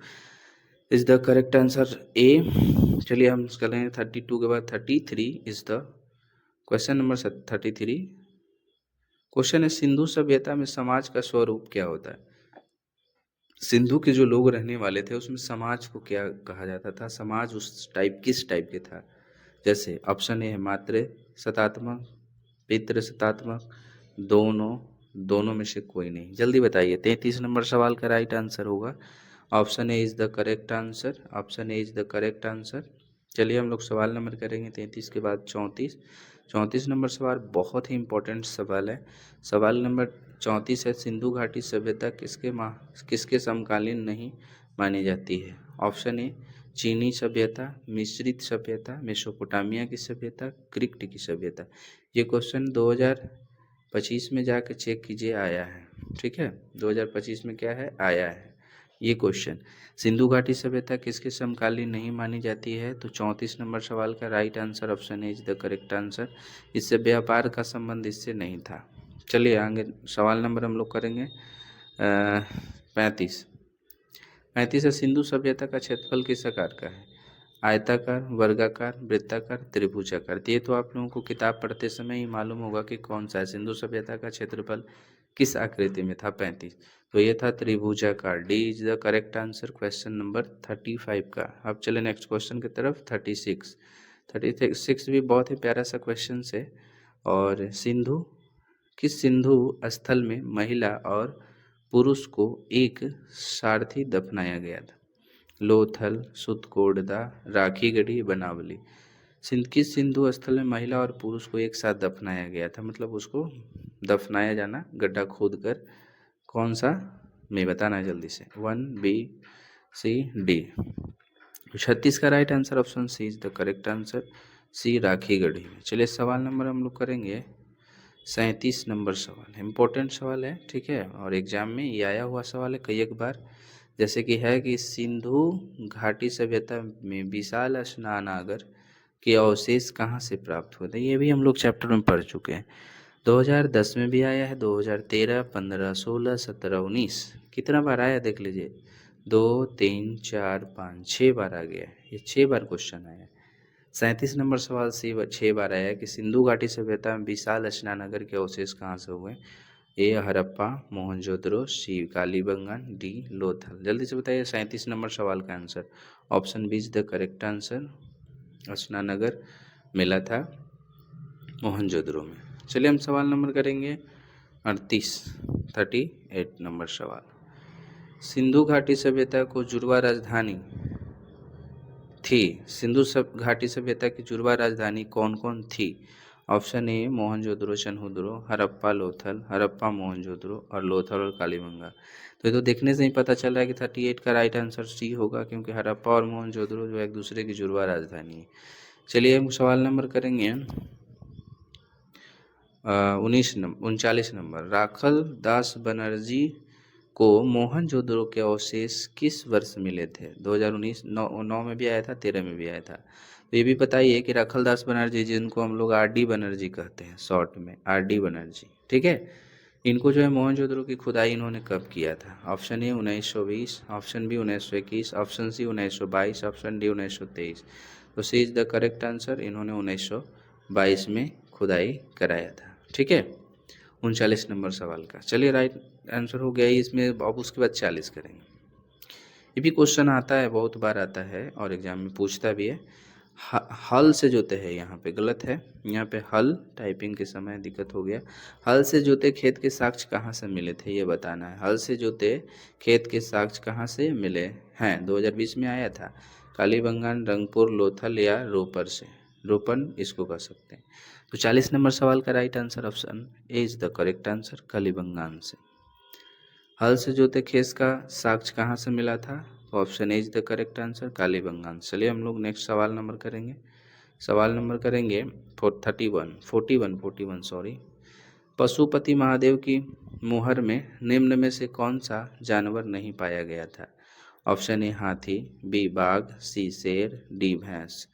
इज द करेक्ट आंसर ए। चलिए हम करेंगे 32 के बाद 33 is the question number 33। Question है, सिंधु सभ्यता में समाज का स्वरूप क्या होता है? सिंधु के जो लोग रहने वाले थे उसमें समाज को क्या कहा जाता था? समाज उस टाइप किस टाइप के था? जैसे ऑप्शन ए है मातृ सतात्मक, पितृ सतात्मक, दोनों में से कोई नहीं। जल्दी बताइए। 33 नंबर सवाल का राइट आंसर होगा option A is the correct answer, option A is the correct answer. चलिए हम लोग सवाल नंबर करेंगे 33 के बाद 34। 34 नंबर सवाल बहुत ही इंपॉर्टेंट सवाल है। सवाल नंबर 34 है, सिंधु घाटी सभ्यता किसके समकालीन नहीं मानी जाती है? ऑप्शन ए चीनी सभ्यता, मिश्रित सभ्यता, मेसोपोटामिया की सभ्यता, क्रिप्ट की सभ्यता। ये क्वेश्चन 2025 में जाकर चेक कीजिए, आया है। ठीक है, 2025 में क्या है, आया है ये क्वेश्चन। सिंधु घाटी सभ्यता किसके समकालीन नहीं मानी जाती है? तो 34 नंबर सवाल का right answer option A is the correct answer. इससे व्यापार का संबंध इससे नहीं था। चलिए आगे सवाल नंबर हम लोग करेंगे 35। 35 है, सिंधु सभ्यता का क्षेत्रफल किस आकार का है? आयताकार, वर्गाकार, वृत्ताकार, त्रिभुजाकार। ये तो आप लोगों को किताब पढ़ते समय ही मालूम होगा कि कौन सा है। सिंधु सभ्यता का क्षेत्रफल किस आकृति में था? 35। तो ये था त्रिभुजाकार। D is the correct answer question number 35 का। अब चले नेक्स्ट क्वेश्चन की तरफ 36। 36 भी बहुत ही प्यारा सा क्वेश्चन है। और किस सिंधु स्थल में महिला और पुरुष को एक सारथी दफनाया गया था? लोथल, सुतकोड़दा, राखीगढ़ी, बनावली। किस सिंधु स्थल में महिला और पुरुष को एक साथ दफनाया गया था? मतलब उसको दफनाया जाना, गड्ढा खोद कर। कौन सा मैं बताना जल्दी से, 1 बी सी डी। 36 का right answer option C is the correct answer, C Rakhigarhi में। चलिए सवाल नंबर हम लोग करेंगे 37 नंबर सवाल। इम्पोर्टेंट सवाल है, ठीक है, और एग्जाम में ये आया हुआ सवाल है कई एक बार। जैसे कि है कि सिंधु घाटी सभ्यता में विशाल स्नानागार के अवशेष कहाँ से प्राप्त हुए थे? ये भी हम लोग चैप्टर में पढ़ चुके हैं। 2010 में भी आया है, 2013, 15, 16, 17, 19। कितना बार आया देख लीजिए, 2, 3, 4, 5, 6 बार आ गया है। ये 6 बार क्वेश्चन आया है। 37 नंबर सवाल से 6 बार आया है कि सिंधु घाटी सभ्यता में विशाल स्नानागार के अवशेष कहाँ से हुए? A Harappa, Mohenjodaro, C Kalibangan, D Lothal. जल्दी से बताइए 37 नंबर सवाल का answer. Option B is the correct answer, स्नानागार मिला था मोहनजोदड़ो में। चलिए हम सवाल नंबर करेंगे 38 नंबर सवाल। सिंधु घाटी सभ्यता को जुड़वा राजधानी थी, घाटी सभ्यता की जुड़वा राजधानी कौन कौन थी? ऑप्शन ए मोहनजोदड़ो, चन्हुदड़ो, हड़प्पा लोथल, हड़प्पा मोहनजोदड़ो और लोथल और कालीबंगा। तो ये तो देखने से ही पता चल रहा है कि 38 का राइट आंसर सी होगा, क्योंकि हड़प्पा और मोहनजोदड़ो जो एक दूसरे की जुड़वा राजधानी है। चलिए हम सवाल नंबर करेंगे 39 नंबर। राखल दास बनर्जी को मोहनजोदड़ो के अवशेष किस वर्ष मिले थे? 2019, 9 में भी आया था, 13 में भी आया था। तो ये भी बताइए कि राखल दास बनर्जी, जिनको हम लोग RD बनर्जी कहते हैं शॉर्ट में, RD बनर्जी, ठीक है, इनको जो है मोहनजोदड़ो की खुदाई इन्होंने कब किया था? Option A 1920, option B 1921, option C 1922, option D 1923। तो C is the correct answer, इन्होंने 1922 में खुदाई कराया था। ठीक है, 39 नंबर सवाल का। चलिए राइट आंसर हो गया इसमें। अब उसके बाद 40 करेंगे। ये भी क्वेश्चन आता है, बहुत बार आता है और एग्जाम में पूछता भी है। हल से जोते है, यहाँ पे गलत है, यहाँ पे हल टाइपिंग के समय दिक्कत हो गया। हल से जोते खेत के साक्ष्य कहाँ से मिले थे, ये बताना है। हल से जोते खेत के साक्ष्य कहाँ से मिले हैं? 2020 में आया था, कालीबंगान, रंगपुर, लोथल या रोपर से। रोपन इसको कह सकते हैं। तो 40 नंबर सवाल का right answer option A is the correct answer, Kalibangan से। हल से जोते खेत का साक्ष्य कहाँ से मिला था? Option A is the correct answer, Kalibangan. चलिए हम लोग नेक्स्ट सवाल नंबर करेंगे। सवाल नंबर करेंगे 41 सॉरी। पशुपति महादेव की मुहर में निम्न में से कौन सा जानवर नहीं पाया गया था? ऑप्शन ए हाथी, बी बाघ, सी शेर, डी भैंस।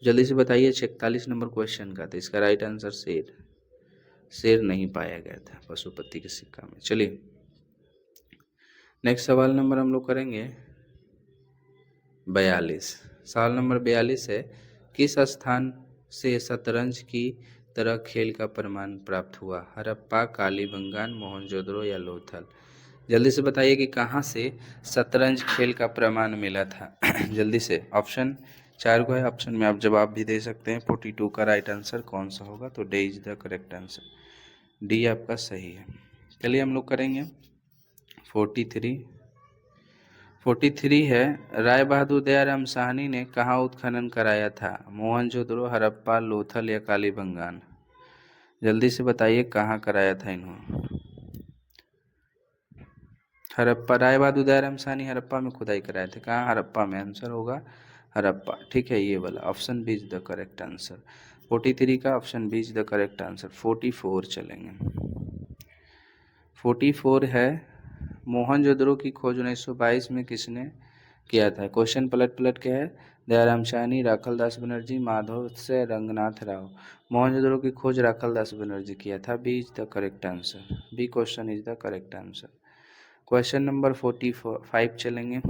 जल्दी से बताइए 46 नंबर क्वेश्चन का। तो इसका राइट आंसर शेर नहीं पाया गया था पशुपति के सिक्का में। चलिए नेक्स्ट सवाल नंबर हम लोग करेंगे 42। सवाल नंबर 42 है, किस स्थान से शतरंज की तरह खेल का प्रमाण प्राप्त हुआ? हड़प्पा, कालीबंगान, मोहनजोदड़ो या लोथल। जल्दी से बताइए कि कहाँ से शतरंज खेल का प्रमाण मिला था। जल्दी से, ऑप्शन 4 को है, ऑप्शन में आप जवाब भी दे सकते हैं। 42 का राइट आंसर कौन सा होगा? तो D is the correct answer, D आपका सही है। चलिए हम लोग करेंगे 43। 43 है, राय बहादुर दयाराम साहनी ने कहाँ उत्खनन कराया था? मोहनजोदड़ो, हड़प्पा, लोथल या कालीबंगान? जल्दी से बताइए कहाँ कराया था इन्होंने। हड़प्पा। राय बहादुर दयाराम साहनी हड़प्पा में खुदाई कराए थे। कहाँ? हड़प्पा में। आंसर होगा हड़प्पा। ठीक है, ये वाला option B is the correct answer. 43 का option B is the correct answer. 44 चलेंगे। 44 है, मोहनजोदड़ो की खोज 1922 में किसने किया था? क्वेश्चन पलट पलट के है। दयाराम साहनी, राखल दास बनर्जी, माधव से रंगनाथ राव। मोहनजोदड़ो की खोज राखल दास बनर्जी किया था। B is the correct answer. B question is the correct answer. Question number 45 चलेंगे।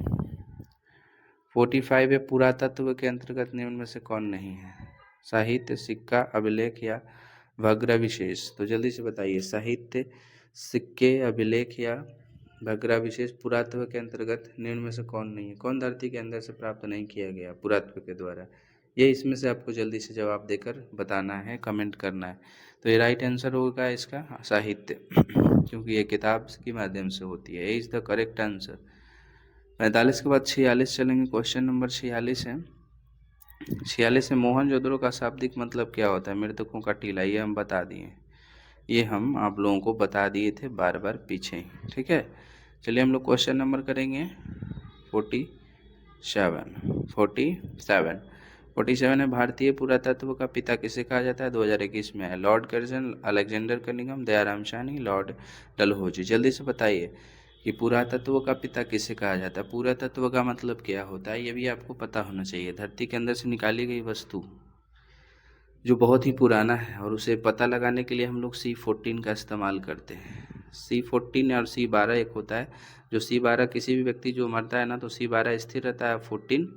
45 है, पुरातत्व के अंतर्गत निम्न में से कौन नहीं है? साहित्य, सिक्का, अभिलेख या भग्र विशेष? तो जल्दी से बताइए, साहित्य, सिक्के, अभिलेख या भग्र विशेष पुरातत्व के अंतर्गत निम्न में से कौन नहीं है? कौन धरती के अंदर से प्राप्त नहीं किया गया पुरातत्व के द्वारा? ये इसमें से आपको जल्दी से जवाब देकर बताना है, कमेंट करना है। तो ये राइट आंसर होगा इसका साहित्य, क्योंकि ये किताब के माध्यम से होती है। ये इज द करेक्ट आंसर। 45 के बाद 46 चलेंगे। क्वेश्चन नंबर 46 है। 46 में मोहनजोदड़ो का शाब्दिक मतलब क्या होता है? मृतकों का टीला। ये हम बता दिए, ये हम आप लोगों को बता दिए थे बार बार पीछे ही। ठीक है, चलिए हम लोग क्वेश्चन नंबर करेंगे 47। 47 है, भारतीय पुरातत्व का पिता किसे कहा जाता है? 2021 में है। Lord Curzon, Alexander Cunningham, Dayaram Sahni, Lord Dalhousie. जल्दी से बताइए कि पुरातत्व का पिता किसे कहा जाता है? पुरातत्व का मतलब क्या होता है, ये भी आपको पता होना चाहिए। धरती के अंदर से निकाली गई वस्तु जो बहुत ही पुराना है, और उसे पता लगाने के लिए हम लोग C14 का इस्तेमाल करते हैं। C14 और C12 एक होता है। जो C12 किसी भी व्यक्ति जो मरता है ना, तो C12 स्थिर रहता है, 14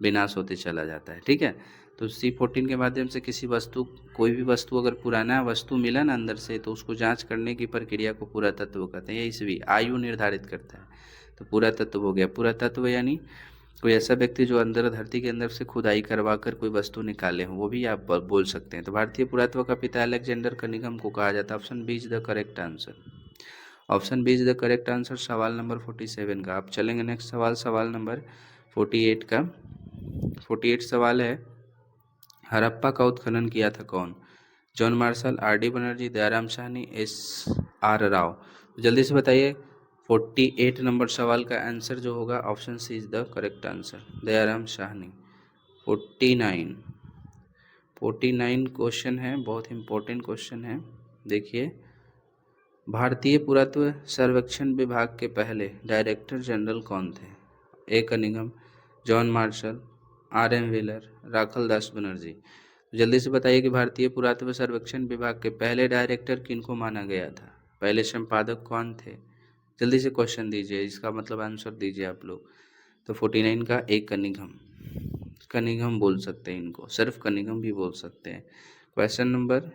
विनाश होते चला जाता है। ठीक है, तो C14 के माध्यम से किसी वस्तु, कोई भी वस्तु अगर पुराना वस्तु मिला ना अंदर से, तो उसको जांच करने की प्रक्रिया को पुरातत्व कहते हैं। ये ईसवी आयु निर्धारित करता है। तो पुरातत्व हो गया। पुरातत्व यानी कोई ऐसा व्यक्ति जो अंदर धरती के अंदर से खुदाई करवा कर कोई वस्तु निकाले हो, वो भी आप बोल सकते हैं। तो भारतीय पुरातत्व का पिता अलेक्जेंडर कनिंघम को कहा जाता है। Option B is the correct answer. Option B is the correct answer सवाल नंबर 47 का। आप चलेंगे नेक्स्ट सवाल, सवाल नंबर 48 का। 48 सवाल है, हड़प्पा का उत्खनन किया था कौन? John Marshall, are D Banerjee, Dayaram Sahni, S R Rao. जल्दी से बताइए। 48 नंबर सवाल का आंसर जो होगा option C is the correct answer, Dayaram Sahni. 49 49 question है, बहुत इंपॉर्टेंट क्वेश्चन है। देखिए, भारतीय पुरातत्व सर्वेक्षण विभाग के पहले डायरेक्टर जनरल कौन थे? A Cunningham, John Marshall, R M Wheeler, Rakhal Das Banerjee. जल्दी से बताइए कि भारतीय पुरातत्व सर्वेक्षण विभाग के पहले डायरेक्टर किनको माना गया था? पहले संपादक कौन थे? जल्दी से क्वेश्चन दीजिए, इसका मतलब आंसर दीजिए आप लोग। तो 49 का एक कनिंघम, कनिंघम बोल सकते हैं इनको, सिर्फ कनिंघम भी बोल सकते हैं। Question number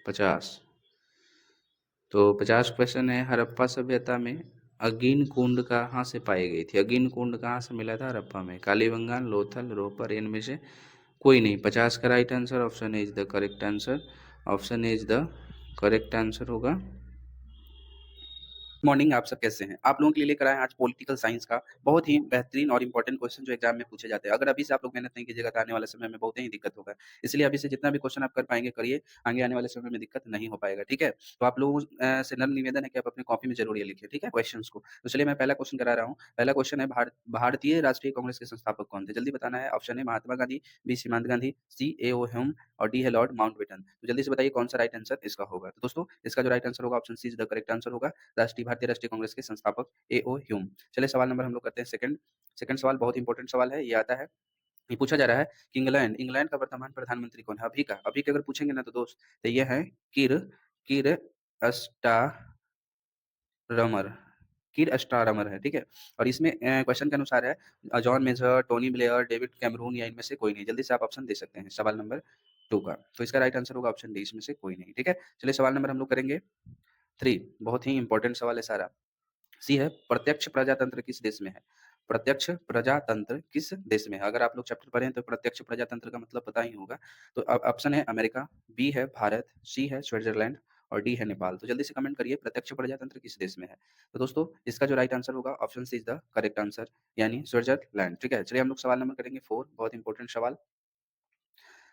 50। तो 50 क्वेश्चन है, हड़प्पा सभ्यता में अगिन कुंड कहाँ से पाई गई थी? अगिन कुंड कहाँ से मिला था हड़प्पा में? कालीबंगान, लोथल, रोपर, इनमें से कोई नहीं। 50 का right answer option A is the correct answer. Option A is the correct answer होगा। मॉर्निंग, आप सब कैसे हैं? आप लोगों के लिए लेकर आए हैं आज पॉलिटिकल साइंस का बहुत ही बेहतरीन और इंपॉर्टेंट क्वेश्चन जो एग्जाम में पूछे जाते हैं। अगर अभी से आप लोग मेहनत नहीं कीजिएगा तो आने वाले समय में बहुत ही दिक्कत होगा। इसलिए अभी से जितना भी क्वेश्चन आप कर पाएंगे करिए, आगे आने वाले समय में दिक्कत नहीं हो पाएगा। ठीक है, तो आप लोगों से नम्र निवेदन है कि आप अपनी कॉपी में जरूर ये लिखिए, ठीक है, क्वेश्चन को। तो चलिए मैं पहला क्वेश्चन करा रहा हूँ। पहला क्वेश्चन है, भारतीय राष्ट्रीय कांग्रेस के संस्थापक कौन थे? जल्दी बताना है। ऑप्शन है महात्मा गांधी, बी सीमांत गांधी, सी ए ओ ह्यूम और डी है लॉर्ड माउंटबेटन। तो जल्दी से बताइए कौन सा राइट आंसर इसका होगा। तो दोस्तों, इसका जो राइट आंसर होगा option C is the correct answer होगा, भारतीय राष्ट्रीय कांग्रेस के संस्थापक ए.ओ. ह्यूम। चलिए सवाल नंबर हम लोग करते हैं सेकंड। सेकंड सवाल बहुत इंपॉर्टेंट सवाल है, ये आता है, ये पूछा जा रहा है कि इंग्लैंड का वर्तमान प्रधानमंत्री कौन है? अभी का अगर पूछेंगे ना तो दोस्त, तो ये है किर किर स्टारमर। किर स्टारमर है, ठीक है। और इसमें क्वेश्चन के अनुसार है John Major, Tony Blair, David Cameron या इनमें से कोई नहीं। जल्दी से आप ऑप्शन दे सकते हैं सवाल नंबर 2 का। तो इसका राइट आंसर होगा ऑप्शन डी, इसमें से कोई नहीं। ठीक है, चलिए सवाल नंबर हम लोग करेंगे 3। बहुत ही इंपॉर्टेंट सवाल है सारा। सी है, प्रत्यक्ष प्रजातंत्र किस देश में है? प्रत्यक्ष प्रजातंत्र किस देश में है? अगर आप लोग चैप्टर पढ़े हैं तो प्रत्यक्ष प्रजातंत्र का मतलब पता ही होगा। तो ऑप्शन है अमेरिका, बी है भारत, सी है स्विट्जरलैंड और डी है नेपाल। तो जल्दी से कमेंट करिए प्रत्यक्ष प्रजातंत्र किस देश में है? तो दोस्तों इसका जो राइट आंसर होगा option C is the correct answer यानी स्विट्ज़रलैंड, ठीक है? चलिए हम लोग सवाल नंबर करेंगे 4 बहुत इंपॉर्टेंट सवाल।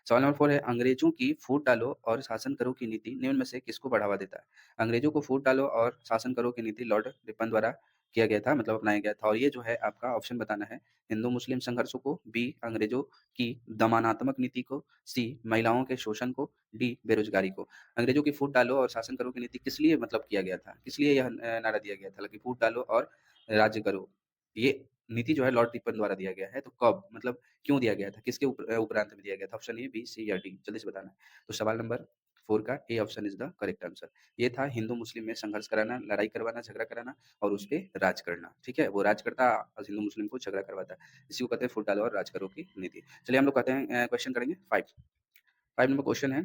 सवाल नंबर 4 है अंग्रेजों की फूट डालो और शासन करो की नीति निम्न में से किसको बढ़ावा देता है? अंग्रेजों को फूट डालो और शासन करो की नीति लॉर्ड रिपन द्वारा किया गया था मतलब अपनाया गया था और ये जो है आपका ऑप्शन बताना है हिंदू-मुस्लिम संघर्षों को, बी अंग्रेजों की दमनात्मक नीति को, सी महिलाओं के शोषण को, डी बेरोजगारी को। अंग्रेजों की फूट डालो और शासन करो की नीति किस लिए मतलब किया गया था? किस लिए यह नारा दिया गया था कि फूट डालो और राज्य करो? ये नीति जो है लॉर्ड रिपन द्वारा दिया गया है, तो कब मतलब क्यों दिया गया था? किसके उपरांत में दिया गया था? ऑप्शन ए, बी, सी या डी? जल्दी से बताना है। तो सवाल नंबर 4 का A option is the correct answer. ये था हिंदू-मुस्लिम में संघर्ष कराना, लड़ाई करवाना, झगड़ा कराना और उस पे राज करना, ठीक है? वो राज करता और हिंदू-मुस्लिम को झगड़ा करवाता। इसी को कहते हैं फूट डालो और राज करो की नीति। चलिए हम लोग कहते हैं क्वेश्चन करेंगे 5। 5 नंबर क्वेश्चन है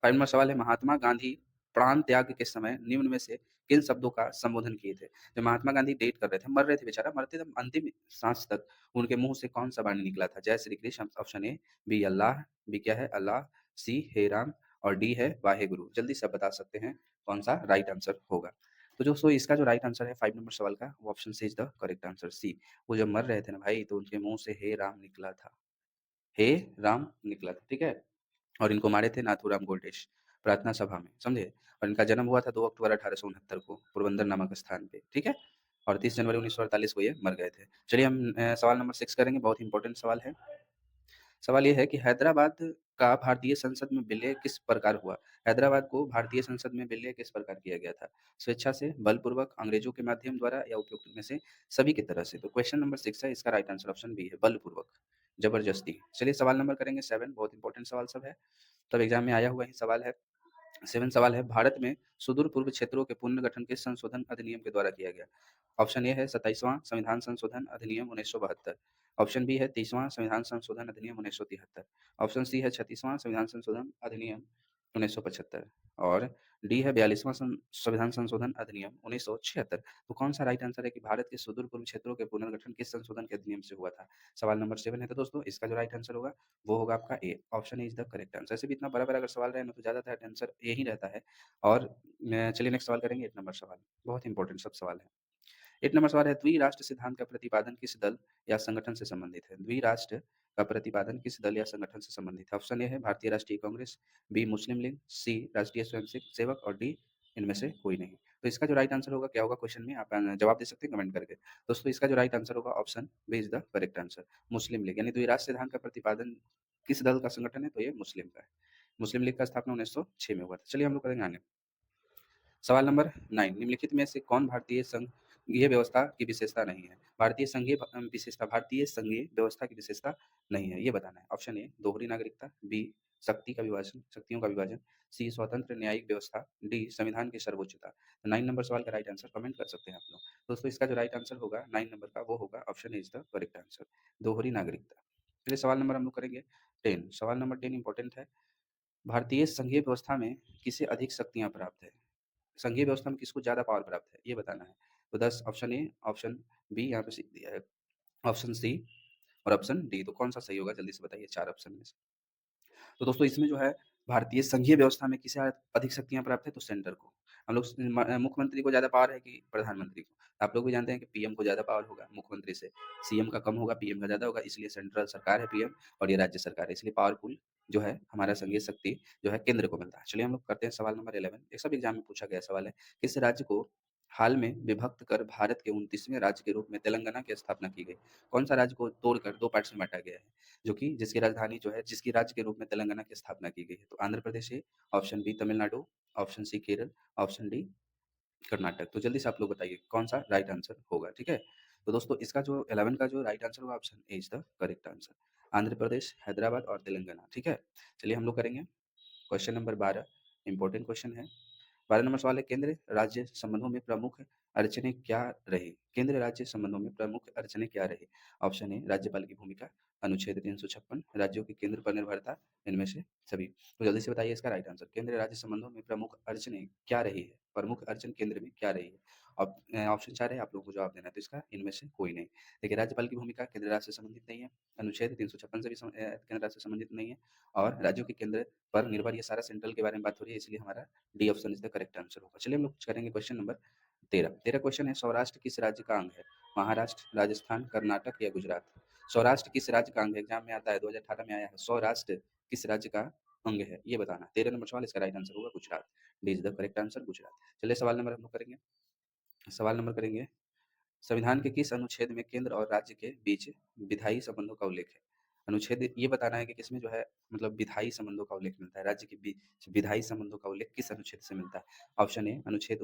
5 नंबर सवाल है महात्मा गांधी प्राण त्याग के समय निम्न में से किन शब्दों का संबोधन किए थे? जब महात्मा गांधी डेट कर रहे थे, मर रहे थे बेचारा, मरते दम अंतिम साँस तक उनके मुँह से कौन-सा वाणी निकला था? जय Shri Krishna option A, B Allah, B क्या है अल्लाह, सी हे राम और डी है वाहेगुरु। जल्दी से आप बता सकते हैं कौन-सा राइट आंसर होगा? तो दोस्तों इसका जो राइट आंसर है 5 नंबर सवाल का वो option C is the correct answer C. वो जब मर रहे थे ना भाई तो उनके मुँह से हे राम निकला था। हे राम निकला था, ठीक है? और इनको मारे थे नाथूराम गोल्डेश प्रार्थना सभा में, समझे? और इनका जन्म हुआ था 2 अक्टूबर 1869 को पोरबंदर नामक स्थान पे, ठीक है? और 30 जनवरी 1948 को ये मर गए थे। चलिए हम सवाल नंबर 6 करेंगे, बहुत इंपॉर्टेंट सवाल है। सवाल ये है कि हैदराबाद का भारतीय संसद में विलय किस प्रकार हुआ? हैदराबाद को भारतीय संसद में विलय किस प्रकार किया गया था? स्वेच्छा से, बलपूर्वक, अंग्रेजों के माध्यम द्वारा या उपयुक्त में से सभी की तरह से? तो क्वेश्चन नंबर 6 है, इसका राइट आंसर ऑप्शन बी है, बलपूर्वक, जबरदस्ती। चलिए सवाल नंबर करेंगे 7 बहुत इंपॉर्टेंट सवाल सब है। तब एग्ज़ाम में आया हुआ ही सवाल है। 7 सवाल है, भारत में सुदूर पूर्व क्षेत्रों के पुनर्गठन किस संशोधन अधिनियम के द्वारा किया गया? ऑप्शन ए है 27वां संविधान संशोधन अधिनियम 1972, ऑप्शन बी है 30वां संविधान संशोधन अधिनियम 1973, ऑप्शन सी है 36वां संविधान संशोधन अधिनियम 1975 और डी है 42वां संविधान संशोधन अधिनियम 1976। तो कौन-सा राइट आंसर है कि भारत के सुदूर पूर्व क्षेत्रों के पुनर्गठन किस संशोधन के अधिनियम से हुआ था? सवाल नंबर 7 है तो दोस्तों इसका जो राइट आंसर होगा वो होगा आपका A, option A is the correct answer. ऐसे भी इतना बड़ा-बड़ा अगर सवाल रहे ना तो ज़्यादातर आंसर ए ही रहता है और चलिए नेक्स्ट सवाल करेंगे 8 नंबर सवाल, बहुत इंपॉर्टेंट सब सवाल है। 8 नंबर सवाल है द्विराष्ट्र सिद्धांत का प्रतिपादन किस दल या संगठन से संबंधित है? द्विराष्ट्र का प्रतिपादन किस दल या संगठन से संबंधित है? ऑप्शन ए है भारतीय राष्ट्रीय कांग्रेस, बी मुस्लिम लीग, सी राष्ट्रीय स्वयंसेवक सेवक और डी इनमें से कोई नहीं। तो इसका जो राइट आंसर होगा क्या होगा क्वेश्चन में आप जवाब दे सकते हैं कमेंट करके। दोस्तों इसका जो राइट आंसर होगा option B is the correct answer, Muslim League यानी द्विराष्ट्र सिद्धांत का प्रतिपादन किस दल का संगठन है? तो ये मुस्लिम का है। मुस्लिम लीग का स्थापना 1906 में हुआ था। चलिए हम लोग करेंगे आगे। सवाल नंबर 9 निम्नलिखित में से कौन भारतीय संघीय व्यवस्था की विशेषता नहीं है? भारतीय संघीय व्यवस्था की विशेषता नहीं है, ये बताना है। ऑप्शन ए दोहरी नागरिकता, बी शक्तियों का विभाजन, सी स्वतंत्र न्यायिक व्यवस्था, डी संविधान की सर्वोच्चता। तो 9 नंबर सवाल का राइट आंसर कमेंट कर सकते हैं आप लोग। दोस्तों इसका जो राइट आंसर होगा 9 नंबर का वो होगा option A is the correct answer, दोहरी नागरिकता। चलिए सवाल नंबर हम लोग करेंगे 10 सवाल नंबर 10 इंपॉर्टेंट है। भारतीय संघीय व्यवस्था में किसे अधिक शक्तियाँ प्राप्त है? संघीय व्यवस्था में किसको ज़्यादा पावर प्राप्त है, ये बताना है। तो 10 ऑप्शन ए, ऑप्शन बी यहाँ पे सी दिया है, ऑप्शन सी और ऑप्शन डी तो कौन-सा सही होगा जल्दी से बताइए 4 ऑप्शन में से। तो दोस्तों इसमें जो है भारतीय संघीय व्यवस्था में किसे अधिक शक्तियाँ प्राप्त है तो सेंटर को। हम लोग मुख्यमंत्री को ज़्यादा पावर है कि प्रधानमंत्री को? आप लोग भी जानते हैं कि पीएम को ज़्यादा पावर होगा मुख्यमंत्री से, सीएम का कम होगा, पीएम का ज़्यादा होगा इसलिए सेंट्रल सरकार है पीएम और ये राज्य सरकार है इसलिए पावरफुल जो है हमारा संघीय शक्ति जो है केंद्र को मिलता है। चलिए हम लोग करते हैं सवाल नंबर 11 ये सब एग्ज़ाम में पूछा गया सवाल है। किस राज्य को हाल में विभक्त कर भारत के 29वें राज्य के रूप में तेलंगाना की स्थापना की गई? कौन-सा राज्य को तोड़कर 2 पार्ट्स में बाँटा गया है? जो कि जिसकी राजधानी जो है जिसकी राज्य के रूप में तेलंगाना की स्थापना की गई है। तो आंध्र प्रदेश है, option B Tamil Nadu, option C Kerala, option D Karnataka. तो जल्दी से आप लोग बताइए कौन-सा राइट आंसर होगा, ठीक है? तो दोस्तों इसका जो 11 का जो राइट आंसर होगा option A is the correct answer. Andhra Pradesh, Hyderabad और तेलंगाना, ठीक है? चलिए हम लोग करेंगे क्वेश्चन नंबर 12 इम्पोर्टेंट क्वेश्चन है। 12 नंबर सवाल है केंद्र राज्य संबंधों में प्रमुख अड़चनें क्या रही? केंद्र राज्य संबंधों में प्रमुख अड़चनें क्या रही? ऑप्शन ए राज्यपाल की भूमिका, अनुच्छेद 356, राज्यों की केंद्र पर निर्भरता, इनमें से सभी। तो जल्दी से बताइए इसका राइट आंसर। केंद्र राज्य संबंधों में प्रमुख अड़चनें क्या रही है? प्रमुख अड़चन केंद्र में क्या रही है? ऑप्शन 4 है, आप लोगों को जवाब देना है, तो इसका इनमें से कोई नहीं। देखिए, राज्यपाल की भूमिका केंद्र राज्य से संबंधित नहीं है, अनुच्छेद 356 से भी केंद्र राज्य से संबंधित नहीं है, और राज्यों के केंद्र पर निर्भर, ये सारा सेंट्रल के बारे में बात हो रही है, इसलिए हमारा D option is the correct answer होगा। चलिए हम लोग करेंगे क्वेश्चन नंबर 13। 13 क्वेश्चन है, सौराष्ट्र किस राज्य का अंग है? महाराष्ट्र, राजस्थान, कर्नाटक या गुजरात? सौराष्ट्र किस राज्य का अंग है? एग्जाम में आता है, 2018 में आया है। सौराष्ट्र किस राज्य का अंग है, ये बताना। 13 नंबर सवाल, इसका राइट आंसर होगा Gujarat. D is the correct answer, Gujarat. चलिए सवाल नंबर हम लोग करेंगे। सवाल नंबर करेंगे, संविधान के किस अनुच्छेद में केंद्र और राज्य के बीच विधायी संबंधों का उल्लेख है? अनुच्छेद ये बताना है कि किसमें जो है मतलब विधायी संबंधों का उल्लेख मिलता है, राज्य के बीच विधायी संबंधों का उल्लेख किस अनुच्छेद से मिलता है? ऑप्शन ए अनुच्छेद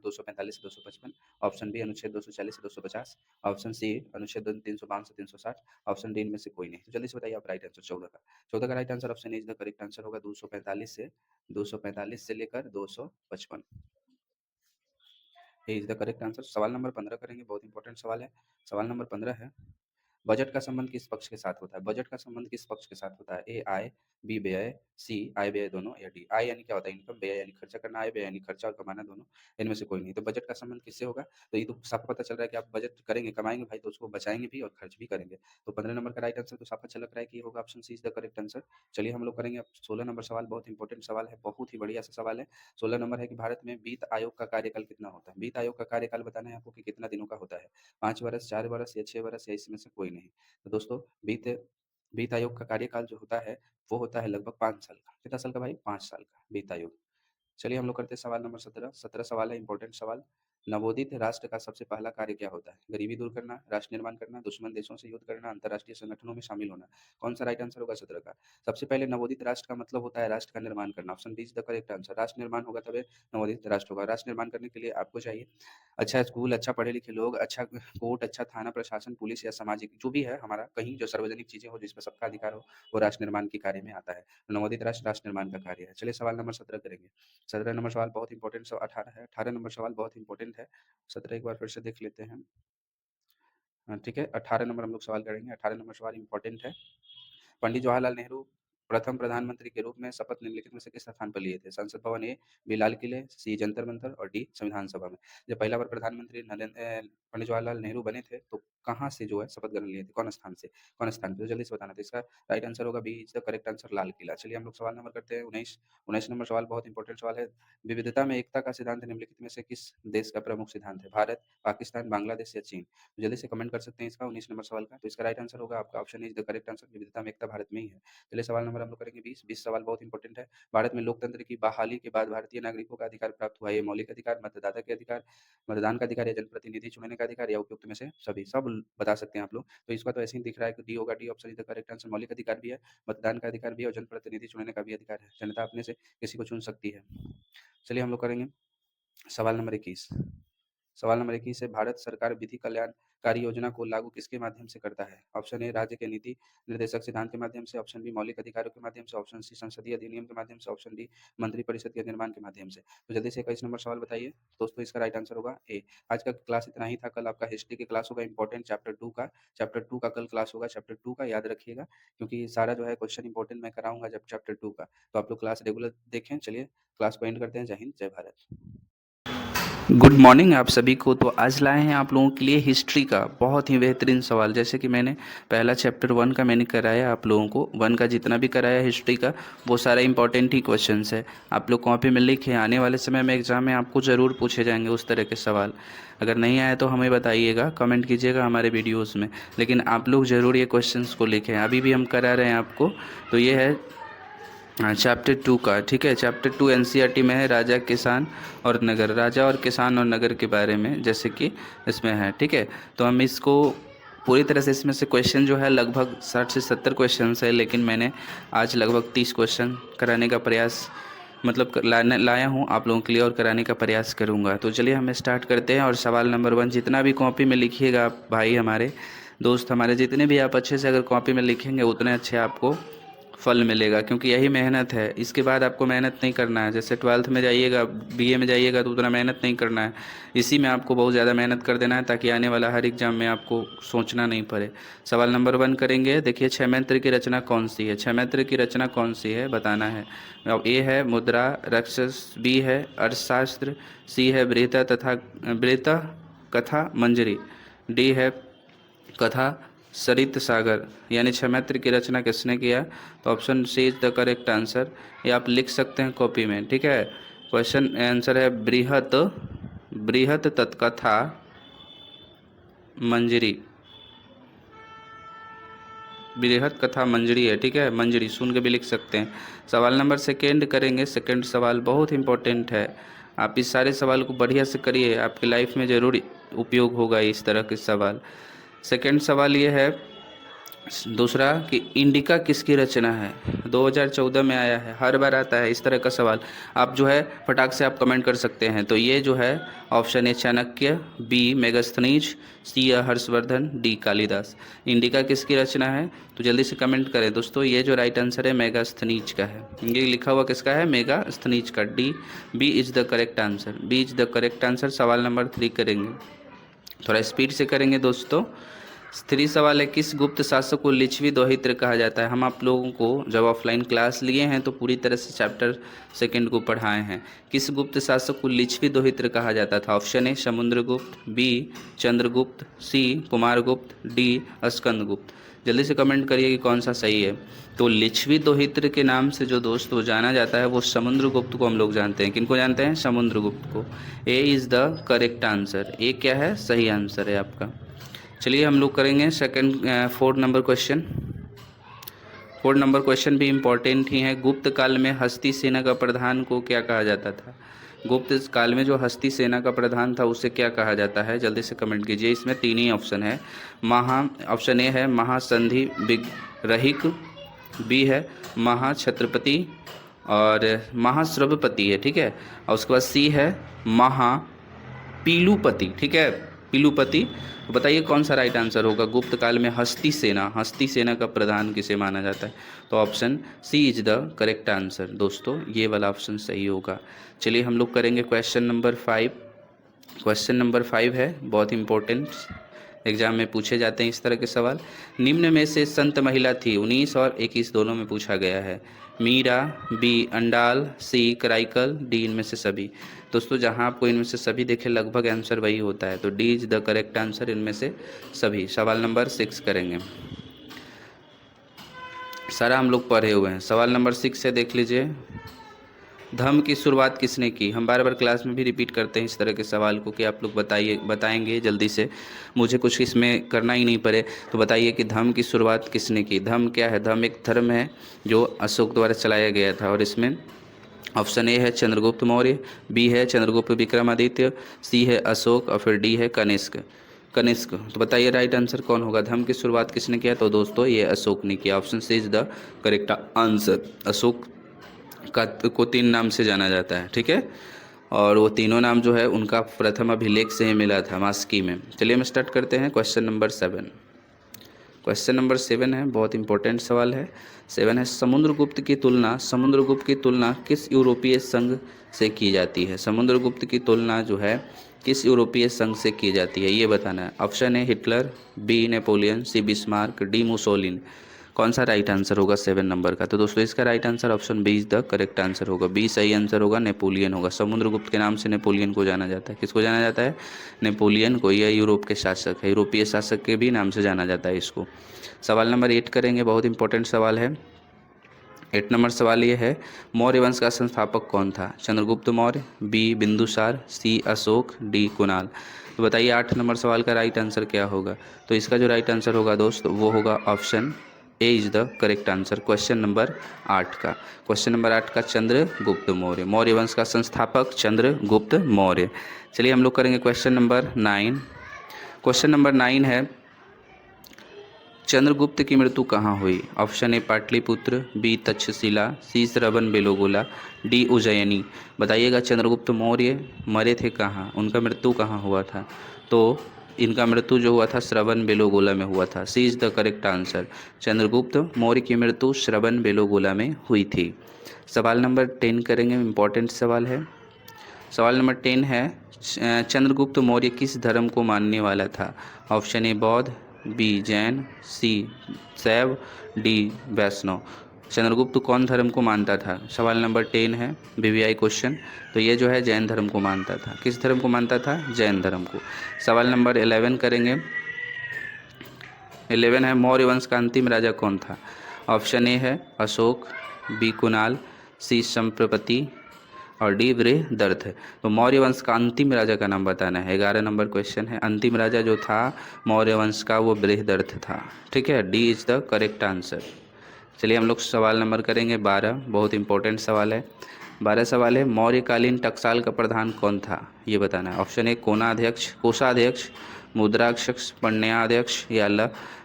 245 से 255, ऑप्शन बी अनुच्छेद 240 से 250, ऑप्शन सी अनुच्छेद 352 से 360, ऑप्शन डी इनमें से कोई नहीं। तो जल्दी से बताइए आप राइट आंसर 14 का। 14 का right answer option A is the correct answer होगा, 245 से लेकर 255, ये इज द करेक्ट आंसर। सवाल नंबर 15 करेंगे, बहुत इंपॉर्टेंट सवाल है। सवाल नंबर 15 है, बजट का संबंध किस पक्ष के साथ होता है? बजट का संबंध किस पक्ष के साथ होता है? ए आय, बी व्यय, सी आय व्यय दोनों, या डी आय यानी क्या होता है? इनकम, व्यय यानी खर्चा करना, आय व्यय यानी खर्चा और कमाना दोनों, इनमें से कोई नहीं। तो बजट का संबंध किससे होगा? तो ये तो साफ पता चल रहा है कि आप बजट करेंगे, कमाएंगे भाई, तो उसको बचाएंगे भी और खर्च भी करेंगे। तो 15 नंबर का राइट आंसर तो साफ अच्छा लग रहा है कि ये होगा, option C is the correct answer. चलिए हम लोग करेंगे अब 16 नंबर सवाल, बहुत इंपॉर्टेंट सवाल है, बहुत ही बढ़िया सा सवाल है। 16 नंबर है कि भारत में वित्त आयोग का कार्यकाल कितना होता है? वित्त आयोग का कार्यकाल बताना है आपको कि कितना दिनों का होता है, 5 वर्ष, 4 वर्ष या 6 वर्ष, या इसमें से कोई नहीं। तो दोस्तों, वित्त वित्त आयोग का कार्यकाल जो होता है वो होता है लगभग 5 साल का। कितना साल का भाई? 5 साल का वित्त आयोग। चलिए हम लोग करते हैं सवाल नंबर 17। 17 सवाल है, इंपॉर्टेंट सवाल। नवोदित राष्ट्र का सबसे पहला कार्य क्या होता है? गरीबी दूर करना, राष्ट्र निर्माण करना, दुश्मन देशों से युद्ध करना, अंतर्राष्ट्रीय संगठनों में शामिल होना। कौन सा राइट आंसर होगा 17 का? सबसे पहले नवोदित राष्ट्र का मतलब होता है राष्ट्र का निर्माण करना। Option B is the correct answer. राष्ट्र निर्माण होगा तभी नवोदित राष्ट्र होगा। राष्ट्र निर्माण करने के लिए आपको चाहिए अच्छा स्कूल, अच्छा पढ़े लिखे लोग, अच्छा कोर्ट, अच्छा थाना प्रशासन, पुलिस या सामाजिक जो भी है हमारा, कहीं जो सार्वजनिक चीजें हो जिसमें सबका अधिकार हो, वो राष्ट्र निर्माण के कार्य में आता है। नवोदित राष्ट्र राष्ट्र निर्माण का कार्य है। चलिए सवाल नंबर 17 करेंगे। 17 नंबर सवाल बहुत इंपॉर्टेंट, 18 है। 18 नंबर सवाल बहुत इंपॉर्टेंट है। 17 एक बार फिर से देख लेते हैं। ठीक है, 18 नंबर हम लोग सवाल करेंगे। 18 नंबर सवाल इंपॉर्टेंट है। पंडित जवाहरलाल नेहरू प्रथम प्रधानमंत्री के रूप में शपथ निम्नलिखित में से किस स्थान पर लिए थे? संसद भवन, ए बी लाल किले, सी जंतर मंतर और डी संविधान सभा में। जब पहला बार प्रधानमंत्री पंडित जवाहरलाल नेहरू बने थे तो कहाँ से जो है शपथ ग्रहण लिए थे? कौन स्थान से? कौन स्थान पे? तो जल्दी से बताना। तो इसका राइट आंसर होगा B is the correct answer, Lal Qila. चलिए हम लोग सवाल नंबर करते हैं 19। 19 नंबर सवाल बहुत इंपॉर्टेंट सवाल है। विविधता में एकता का सिद्धांत निम्नलिखित में से किस देश का प्रमुख सिद्धांत है? भारत, पाकिस्तान, बांग्लादेश या चीन? तो जल्दी से कमेंट कर सकते हैं इसका 19 नंबर सवाल का। तो इसका राइट आंसर होगा आपका option is the correct answer, विविधता में एकता भारत में ही है। चलिए सवाल नंबर हम लोग करेंगे 20। 20 सवाल बहुत इंपॉर्टेंट है। भारत में लोकतंत्र की बहाली के बाद भारतीय नागरिकों का अधिकार प्राप्त हुआ है। ये मौलिक अधिकार, मतदाता के अधिकार, मतदान का अधिकार या जनप्रतिनिधि चुनने का अधिकार या उपयुक्त में से सभी, सब बता सकते हैं आप लोग। तो इसका तो ऐसे ही दिख रहा है कि डी होगा। D option is the correct answer. मौलिक अधिकार भी है, मतदान का अधिकार भी है और जनप्रतिनिधि चुनने का भी अधिकार है। जनता अपने से किसी को चुन सकती है। चलिए हम लोग करेंगे सवाल नंबर 21। सवाल नंबर 21 है, भारत सरकार विधि कल्याणकारी योजना को लागू किसके माध्यम से करता है? ऑप्शन ए राज्य के नीति निर्देशक सिद्धांत के माध्यम से, ऑप्शन बी मौलिक अधिकारों के माध्यम से, ऑप्शन सी संसदीय अधिनियम के माध्यम से, ऑप्शन डी मंत्रिपरिषद के निर्माण के माध्यम से। तो जल्दी से 21 नंबर सवाल बताइए दोस्तों, इसका राइट आंसर होगा ए। आज का क्लास इतना ही था। कल आपका हिस्ट्री की क्लास होगा, इंपॉर्टेंट चैप्टर 2 का। चैप्टर 2 का कल क्लास होगा। चैप्टर 2 का याद रखिएगा, क्योंकि सारा जो है क्वेश्चन इंपॉर्टेंट मैं कराऊंगा जब चैप्टर 2 का। तो आप लोग क्लास रेगुलर देखें। चलिए क्लास को एंड करते हैं। जय हिंद, जय भारत। गुड मॉर्निंग आप सभी को। तो आज लाए हैं आप लोगों के लिए हिस्ट्री का बहुत ही बेहतरीन सवाल। जैसे कि मैंने पहला चैप्टर 1 का मैंने कराया आप लोगों को, 1 का जितना भी कराया हिस्ट्री का वो सारा इंपॉर्टेंट ही क्वेश्चंस है। आप लोग कॉपी में लिखे, आने वाले समय में एग्जाम में आपको ज़रूर पूछे जाएंगे उस तरह के सवाल। अगर नहीं आए तो हमें बताइएगा, कमेंट कीजिएगा हमारे वीडियोज़ में, लेकिन आप लोग ज़रूर ये क्वेश्चन को लिखें। अभी भी हम करा रहे हैं आपको। तो ये है चैप्टर 2 का, ठीक है। चैप्टर 2 एनसीईआरटी में है, राजा, किसान और नगर। राजा और किसान और नगर के बारे में जैसे कि इसमें है, ठीक है। तो हम इसको पूरी तरह से, इसमें से क्वेश्चन जो है लगभग 60 से 70 क्वेश्चन है, लेकिन मैंने आज लगभग 30 क्वेश्चन कराने का प्रयास मतलब लाया हूँ आप लोगों के लिए और कराने का प्रयास करूँगा। तो चलिए हम स्टार्ट करते हैं। और सवाल नंबर 1 जितना भी कॉपी में लिखिएगा भाई, हमारे दोस्त हमारे जितने भी, आप अच्छे से अगर कॉपी में लिखेंगे उतने अच्छे आपको फल मिलेगा, क्योंकि यही मेहनत है। इसके बाद आपको मेहनत नहीं करना है। जैसे 12th में जाइएगा, बीए में जाइएगा तो उतना मेहनत नहीं करना है। इसी में आपको बहुत ज़्यादा मेहनत कर देना है ताकि आने वाला हर एग्जाम में आपको सोचना नहीं पड़े। सवाल नंबर 1 करेंगे। देखिए, क्षयमित्र की रचना कौन सी है? क्षयमित्र की रचना कौन सी है बताना है। अब ए है मुद्रा राक्षस, बी है अर्थशास्त्र, सी है बृहत कथा मंजरी, डी है कथा सरित सागर। यानी क्षयमित्र की रचना किसने किया? तो option C is the correct answer. ये आप लिख सकते हैं कॉपी में, ठीक है। क्वेश्चन आंसर है बृहत बृहत तत्कथा मंजरी। बृहत कथा मंजरी है, ठीक है, मंजरी सुन के भी लिख सकते हैं। सवाल नंबर 2 करेंगे। सेकंड सवाल बहुत इंपॉर्टेंट है। आप इस सारे सवाल को बढ़िया से करिए, आपकी लाइफ में ज़रूर उपयोग होगा इस तरह के सवाल। सेकंड सवाल ये है दूसरा कि इंडिका किसकी रचना है? 2014 में आया है, हर बार आता है इस तरह का सवाल। आप जो है फटाक से आप कमेंट कर सकते हैं। तो ये जो है option A Chanakya, B Megasthenes, C Harshavardhana, D Kalidas. Indica किसकी रचना है? तो जल्दी से कमेंट करें दोस्तों। ये जो राइट आंसर है मेगास्थनीज का है। ये लिखा हुआ किसका है? मेगास्थनीज का। D B is the correct answer. B is the correct answer. सवाल नंबर 3 करेंगे, थोड़ा स्पीड से करेंगे दोस्तों। 3 सवाल है, किस गुप्त शासक को लिच्छवी दोहित्र कहा जाता है? हम आप लोगों को जब ऑफलाइन क्लास लिए हैं तो पूरी तरह से चैप्टर 2 को पढ़ाए हैं। किस गुप्त शासक को लिच्छवी दोहित्र कहा जाता था? Option A Samudragupta, B Chandragupta, C Kumaragupta, D Skandagupta. जल्दी से कमेंट करिए कि कौन सा सही है। तो लिच्छवी दोहित्र के नाम से जो दोस्तों जाना जाता है वो समुद्रगुप्त को हम लोग जानते हैं। किनको जानते हैं? समुद्रगुप्त को। A is the correct answer. A क्या है? सही आंसर है आपका। चलिए हम लोग करेंगे 4 नंबर क्वेश्चन। 4 नंबर क्वेश्चन भी इम्पोर्टेंट ही है। गुप्त काल में हस्ती सेना का प्रधान को क्या कहा जाता था? गुप्त काल में जो हस्ती सेना का प्रधान था उसे क्या कहा जाता है? जल्दी से कमेंट कीजिए। इसमें 3 ही ऑप्शन है। ऑप्शन ए है महासंधि विग्रहिक, बी है महाछत्रपति और महाश्रवपति है, ठीक है। और उसके बाद सी है महापीलुपति, ठीक है, पीलुपति। तो बताइए कौन सा राइट आंसर होगा? गुप्त काल में हस्ती सेना का प्रधान किसे माना जाता है? तो option C is the correct answer दोस्तों। ये वाला ऑप्शन सही होगा। चलिए हम लोग करेंगे क्वेश्चन नंबर 5। क्वेश्चन नंबर 5 है, बहुत इंपॉर्टेंट, एग्जाम में पूछे जाते हैं इस तरह के सवाल। निम्न में से संत महिला थी? 19 और 21 दोनों में पूछा गया है। मीरा, बी अंडाल, सी कराइकल, डी इनमें से सभी। दोस्तों जहां आपको इनमें से सभी देखे लगभग आंसर वही होता है। तो D is the correct answer, इनमें से सभी। सवाल नंबर 6 करेंगे। सारा हम लोग पढ़े हुए हैं। सवाल नंबर 6 है, देख लीजिए। धम्म की शुरुआत किसने की? हम बार बार क्लास में भी रिपीट करते हैं इस तरह के सवाल को कि आप लोग बताएंगे जल्दी से, मुझे कुछ इसमें करना ही नहीं पड़े। तो बताइए कि धम्म की शुरुआत किसने की? धम्म क्या है? धम्म एक धर्म है जो अशोक द्वारा चलाया गया था। और इसमें ऑप्शन ए है चंद्रगुप्त मौर्य, बी है चंद्रगुप्त विक्रमादित्य, सी है अशोक और फिर डी है कनिष्क। तो बताइए राइट आंसर कौन होगा? धम्म की शुरुआत किसने किया? तो दोस्तों ये अशोक ने किया। Option C is the correct answer. Ashoka को 3 नाम से जाना जाता है, ठीक है। और वो तीनों नाम जो है उनका प्रथम अभिलेख से ही मिला था, मास्की में। चलिए हम स्टार्ट करते हैं क्वेश्चन नंबर 7। क्वेश्चन नंबर 7 है, बहुत इंपॉर्टेंट सवाल है। 7 है, समुद्रगुप्त की तुलना किस यूरोपीय संघ से की जाती है? समुद्रगुप्त की तुलना जो है किस यूरोपीय संघ से की जाती है, ये बताना है। Option A Hitler, B Napoleon, C Bismarck, D Mussolini. कौन सा राइट आंसर होगा 7 नंबर का? तो दोस्तों इसका right answer option B is the correct answer होगा। बी सही आंसर होगा, नेपोलियन होगा। समुद्रगुप्त के नाम से नेपोलियन को जाना जाता है। किसको जाना जाता है? नेपोलियन को। यह यूरोप के शासक है, यूरोपीय शासक के भी नाम से जाना जाता है इसको। सवाल नंबर 8 करेंगे, बहुत इंपॉर्टेंट सवाल है। 8 नंबर सवाल ये है, मौर्य वंश का संस्थापक कौन था? चंद्रगुप्त मौर्य, बी बिंदुसार, सी अशोक, डी कुणाल। तो बताइए 8 नंबर सवाल का राइट आंसर क्या होगा? तो इसका जो राइट आंसर होगा दोस्त वो होगा option A is the correct answer. Question number 8 का। क्वेश्चन नंबर 8 का चंद्रगुप्त मौर्य, मौर्य वंश का संस्थापक चंद्रगुप्त मौर्य। चलिए हम लोग करेंगे क्वेश्चन नंबर 9। क्वेश्चन नंबर 9 है, चंद्रगुप्त की मृत्यु कहाँ हुई? Option A Pataliputra, B Takshashila, C Shravana Belagola, D Ujjayini. बताइएगा चंद्रगुप्त मौर्य मरे थे कहाँ, उनका मृत्यु कहाँ हुआ था? तो इनका मृत्यु जो हुआ था श्रवण बेलोगोला में हुआ था। C is the correct answer. Chandragupta Maurya की मृत्यु श्रवण बेलोगोला में हुई थी। सवाल नंबर 10 करेंगे, इम्पोर्टेंट सवाल है। सवाल नंबर 10 है, चंद्रगुप्त मौर्य किस धर्म को मानने वाला था? ऑप्शन ए बौद्ध, बी जैन, सी शैव, डी वैष्णव। चंद्रगुप्त कौन धर्म को मानता था? सवाल नंबर 10 है, वीवीआई क्वेश्चन। तो ये जो है जैन धर्म को मानता था। किस धर्म को मानता था? जैन धर्म को। सवाल नंबर 11 करेंगे। 11 है, मौर्य वंश का अंतिम राजा कौन था? ऑप्शन ए है अशोक, बी कुणाल, सी संप्रपति और डी बृहदर्थ। तो मौर्य वंश का अंतिम राजा का नाम बताना है। 11 नंबर क्वेश्चन है। अंतिम राजा जो था मौर्य वंश का वो बृहदर्थ था। ठीक है, D is the correct answer. चलिए हम लोग सवाल नंबर करेंगे 12, बहुत इंपॉर्टेंट सवाल है। 12 सवाल है, मौर्यकालीन टकसाल का प्रधान कौन था? ये बताना है। ऑप्शन ए कोनाध्यक्ष, कोषाध्यक्ष, मुद्राध्यक्ष, पण्याध्यक्ष या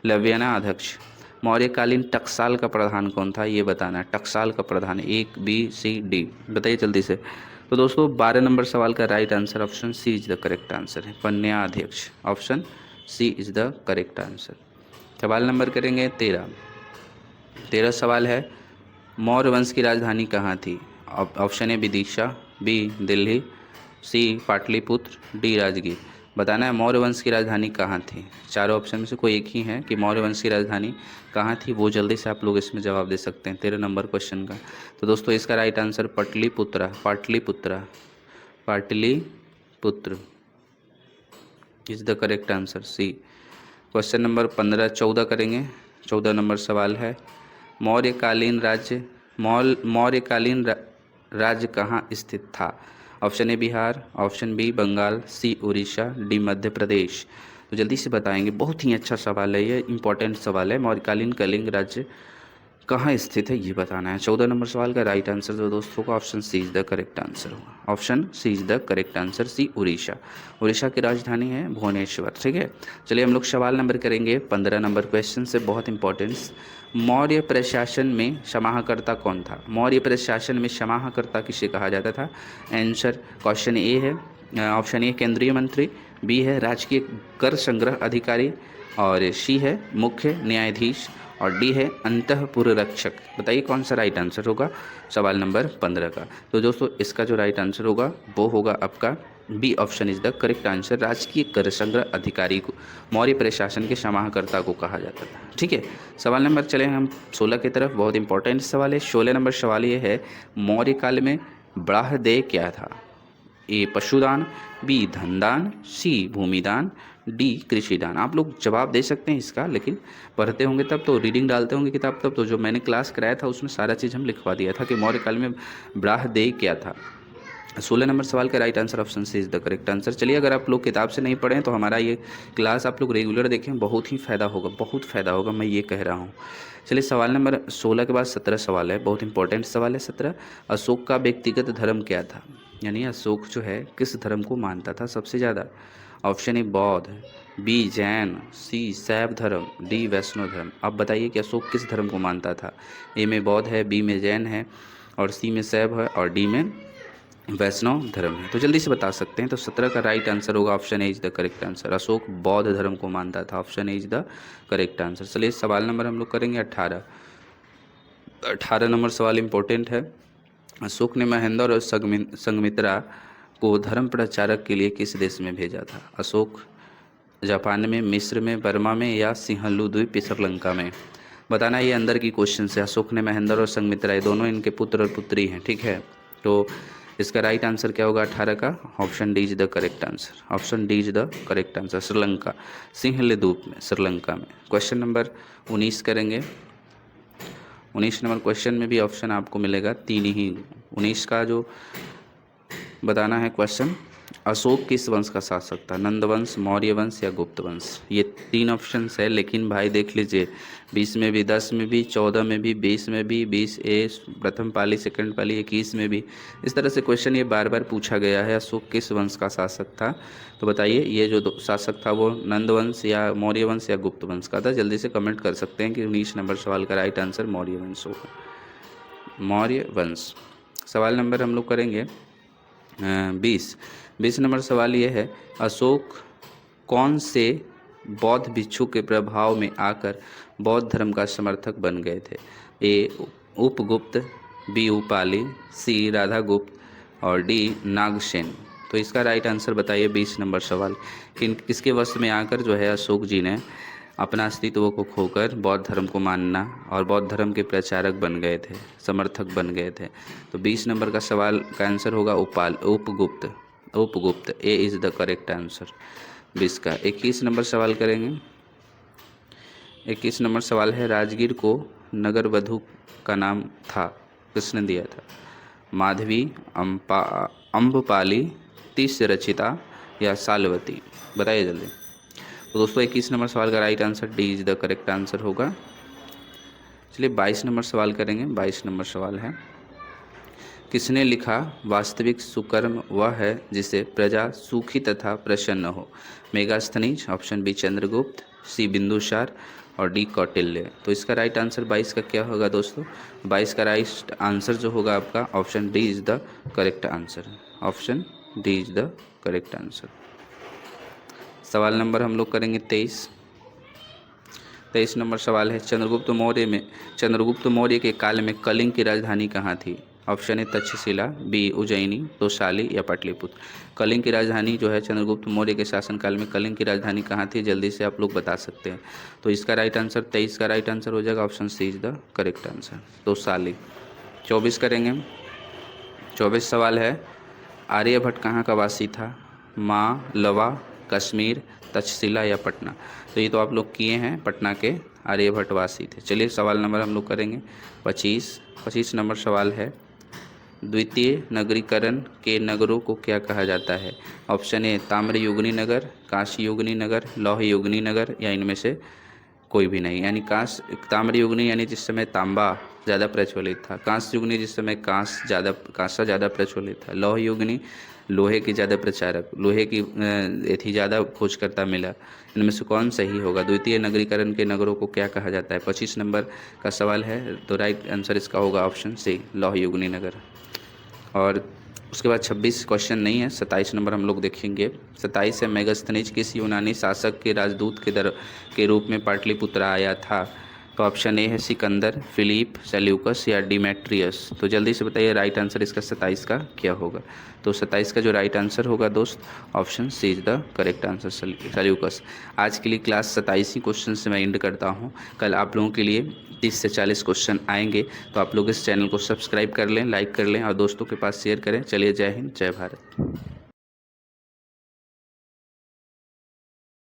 लव्यनाध्यक्ष। मौर्यकालीन टकसाल का प्रधान कौन था? ये बताना है। टकसाल का प्रधान, 1 बी सी डी, बताइए जल्दी से। तो दोस्तों 12 नंबर सवाल का right answer option C is the correct answer है, पण्याध्यक्ष। Option C is the correct answer. सवाल नंबर करेंगे 13। 13 सवाल है, मौर्य वंश की राजधानी कहाँ थी? Option A Vidisha, B Delhi, C Pataliputra, D Rajgir. बताना है मौर्य वंश की राजधानी कहाँ थी। चारों ऑप्शन में से कोई एक ही है कि मौर्य वंश की राजधानी कहाँ थी, वो जल्दी से आप लोग इसमें जवाब दे सकते हैं 13 नंबर क्वेश्चन का। तो दोस्तों इसका right answer Pataliputra, Pataliputra, Pataliputra is the correct answer, C. Question number 15 14 करेंगे। 14 नंबर सवाल है, मौर्यकालीन राज्य कहाँ स्थित था? Option A Bihar, option B Bengal, C Orissa, D Madhya Pradesh. तो जल्दी से बताएंगे, बहुत ही अच्छा सवाल है ये, इंपॉर्टेंट सवाल है। मौर्यकालीन कलिंग राज्य कहाँ स्थित है ये बताना है। 14 नंबर सवाल का राइट आंसर जो दोस्तों का option C is the correct answer होगा। Option C is the correct answer, C Orissa. Orissa की राजधानी है भुवनेश्वर। ठीक है, चलिए हम लोग सवाल नंबर करेंगे 15 नंबर क्वेश्चन से, बहुत इंपॉर्टेंस। मौर्य प्रशासन में समाहर्ता कौन था? मौर्य प्रशासन में समाहर्ता किसे कहा जाता था? आंसर क्वेश्चन ए है, ऑप्शन ए केंद्रीय मंत्री, बी है राजकीय कर संग्रह अधिकारी, और सी है मुख्य न्यायाधीश, और डी है अंतःपुर रक्षक। बताइए कौन सा राइट आंसर होगा सवाल नंबर 15 का। तो दोस्तों इसका जो राइट आंसर होगा वो होगा आपका B option is the correct answer. राजकीय कर संग्रह अधिकारी को मौर्य प्रशासन के समाहर्ता को कहा जाता था। ठीक है, सवाल नंबर चले हम 16 की तरफ, बहुत इंपॉर्टेंट सवाल है। 16 नंबर सवाल ये है, मौर्य काल में ब्राह्मदेय क्या था? ए पशुदान, बी धनदान, सी भूमिदान, डी कृषिदान। आप लोग जवाब दे सकते हैं इसका, लेकिन पढ़ते होंगे तब तो, रीडिंग डालते होंगे किताब तब तो। जो मैंने क्लास कराया था उसमें सारा चीज़ हम लिखवा दिया था कि मौर्य काल में ब्राह्मदेय क्या था। 16 नंबर सवाल का right answer option C is the correct answer. चलिए अगर आप लोग किताब से नहीं पढ़ें तो हमारा ये क्लास आप लोग रेगुलर देखें, बहुत ही फ़ायदा होगा, बहुत फ़ायदा होगा, मैं ये कह रहा हूँ। चलिए सवाल नंबर 16 के बाद 17 सवाल है, बहुत इंपॉर्टेंट सवाल है 17। अशोक का व्यक्तिगत धर्म क्या था? यानी अशोक जो है किस धर्म को मानता था सबसे ज़्यादा? ऑप्शन ए बौद्ध, बी जैन, सी शैव धर्म, डी वैष्णव धर्म। आप बताइए कि अशोक किस धर्म को मानता था? ए में बौद्ध है, बी में जैन है, और सी में शैव है, और डी में वैष्णव धर्म है। तो जल्दी से बता सकते हैं। तो 17 का राइट आंसर होगा option A is the correct answer. Ashok बौद्ध धर्म को मानता था, option A is the correct answer. चलिए सवाल नंबर हम लोग करेंगे 18। 18 नंबर सवाल इंपॉर्टेंट है। अशोक ने महेंद्र और संघमित्रा को धर्म प्रचारक के लिए किस देश में भेजा था? अशोक जापान में, मिस्र में, बर्मा में, या सिंहलू द्वीप श्रीलंका में। बताना, ये अंदर की क्वेश्चन है। अशोक ने महेंद्र और संघमित्रा, ये दोनों इनके पुत्र और पुत्री हैं। ठीक है, तो इसका राइट आंसर क्या होगा 18 का? Option D is the correct answer. Option D is the correct answer, Sri Lanka, सिंहले द्वीप में, श्रीलंका में। क्वेश्चन नंबर 19 करेंगे। 19 नंबर क्वेश्चन में भी ऑप्शन आपको मिलेगा 3 ही। 19 का जो बताना है क्वेश्चन, अशोक किस वंश का शासक था? नंद वंश, मौर्य वंश या गुप्त वंश। ये 3 ऑप्शन है, लेकिन भाई देख लीजिए 20 में भी, 10 में भी, 14 में भी, 20 में भी, 20 ए प्रथम पाली, सेकंड पाली, 21 में भी इस तरह से क्वेश्चन ये बार बार पूछा गया है। अशोक किस वंश का शासक था? तो बताइए ये जो शासक था वो नंद वंश या मौर्य वंश या गुप्त वंश का था। जल्दी से कमेंट कर सकते हैं कि 19 नंबर सवाल का राइट आंसर मौर्य वंश होगा, मौर्य वंश। सवाल नंबर हम लोग करेंगे 20 नंबर सवाल ये है, अशोक कौन से बौद्ध भिक्षु के प्रभाव में आकर बौद्ध धर्म का समर्थक बन गए थे? ए उपगुप्त, बी उपाली, सी राधागुप्त और डी नागसेन। तो इसका राइट आंसर बताइए 20 नंबर सवाल। किसके वश में आकर जो है अशोक जी ने अपना अस्तित्व को खोकर बौद्ध धर्म को मानना और बौद्ध धर्म के प्रचारक बन गए थे, समर्थक बन गए थे? तो 20 नंबर का सवाल का आंसर होगा उपगुप्त। उपगुप्त, ए इज़ द करेक्ट आंसर 20 का। 21 नंबर सवाल करेंगे। 21 नंबर सवाल है, राजगीर को नगर वधु का नाम था, किसने दिया था? माधवी, अम्बपाली, तीस रचिता या सालवती? बताइए जल्दी। तो दोस्तों 21 नंबर सवाल का right answer D is the correct answer होगा। चलिए 22 नंबर सवाल करेंगे। 22 नंबर सवाल है, किसने लिखा वास्तविक सुकर्म वह है जिसे प्रजा सुखी तथा प्रसन्न हो? मेगास्थनीज, ऑप्शन बी चंद्रगुप्त, सी बिंदुसार और डी कौटिल्य। तो इसका राइट आंसर 22 का क्या होगा दोस्तों? 22 का राइट आंसर जो होगा आपका option D is the correct answer. Option D is the correct answer. सवाल नंबर हम लोग करेंगे 23। 23 नंबर सवाल है, चंद्रगुप्त मौर्य के काल में कलिंग की राजधानी कहाँ थी? Option A Taxila, B Ujjaini, Toshali या पाटलिपुत्र। कलिंग की राजधानी जो है चंद्रगुप्त मौर्य के शासनकाल में कलिंग की राजधानी कहाँ थी? जल्दी से आप लोग बता सकते हैं। तो इसका राइट आंसर 23 का राइट आंसर हो जाएगा option C is the correct answer, Toshali. 24 करेंगे। 24 सवाल है, आर्यभट्ट कहाँ का वासी था? मालवा, कश्मीर, तक्षशिला या पटना? तो ये तो आप लोग किए हैं, पटना के आर्यभट्ट वासी थे। चलिए सवाल नंबर हम लोग करेंगे 25 नंबर सवाल है, द्वितीय नगरीकरण के नगरों को क्या कहा जाता है? ऑप्शन ए ताम्रयुगनी नगर, कांस्ययुगनी नगर, लौहयुगनी नगर या इनमें से कोई भी नहीं। यानी ताम्रयुगनी यानी जिस समय तांबा ज़्यादा प्रचलित था, कांस्ययुगनी जिस समय कांसा ज़्यादा प्रचलित था, लौहयुगनी लोहे के ज़्यादा प्रचारक, लोहे की एथी ज़्यादा खोजकर्ता मिला। इनमें से कौन सही होगा? द्वितीय नगरीकरण के नगरों को क्या कहा जाता है? 25 नंबर का सवाल है, तो राइट आंसर इसका होगा ऑप्शन सी लौहयुगनी नगर। और उसके बाद 26 क्वेश्चन नहीं है, 27 नंबर हम लोग देखेंगे। 27 है, मेगास्थनीज किस यूनानी शासक के राजदूत के रूप में पाटलिपुत्र आया था? तो ऑप्शन ए है सिकंदर, फिलिप, सेल्यूकस या डिमेट्रियस। तो जल्दी से बताइए राइट आंसर इसका 27 का क्या होगा? तो 27 का जो राइट आंसर होगा दोस्त option C is the correct answer, Seleucus. आज के लिए क्लास 27 ही क्वेश्चन से मैं एंड करता हूँ। कल आप लोगों के लिए 30 से 40 क्वेश्चन आएंगे, तो आप लोग इस चैनल को सब्सक्राइब कर लें, लाइक कर लें और दोस्तों के पास शेयर करें। चलिए जय हिंद, जय भारत।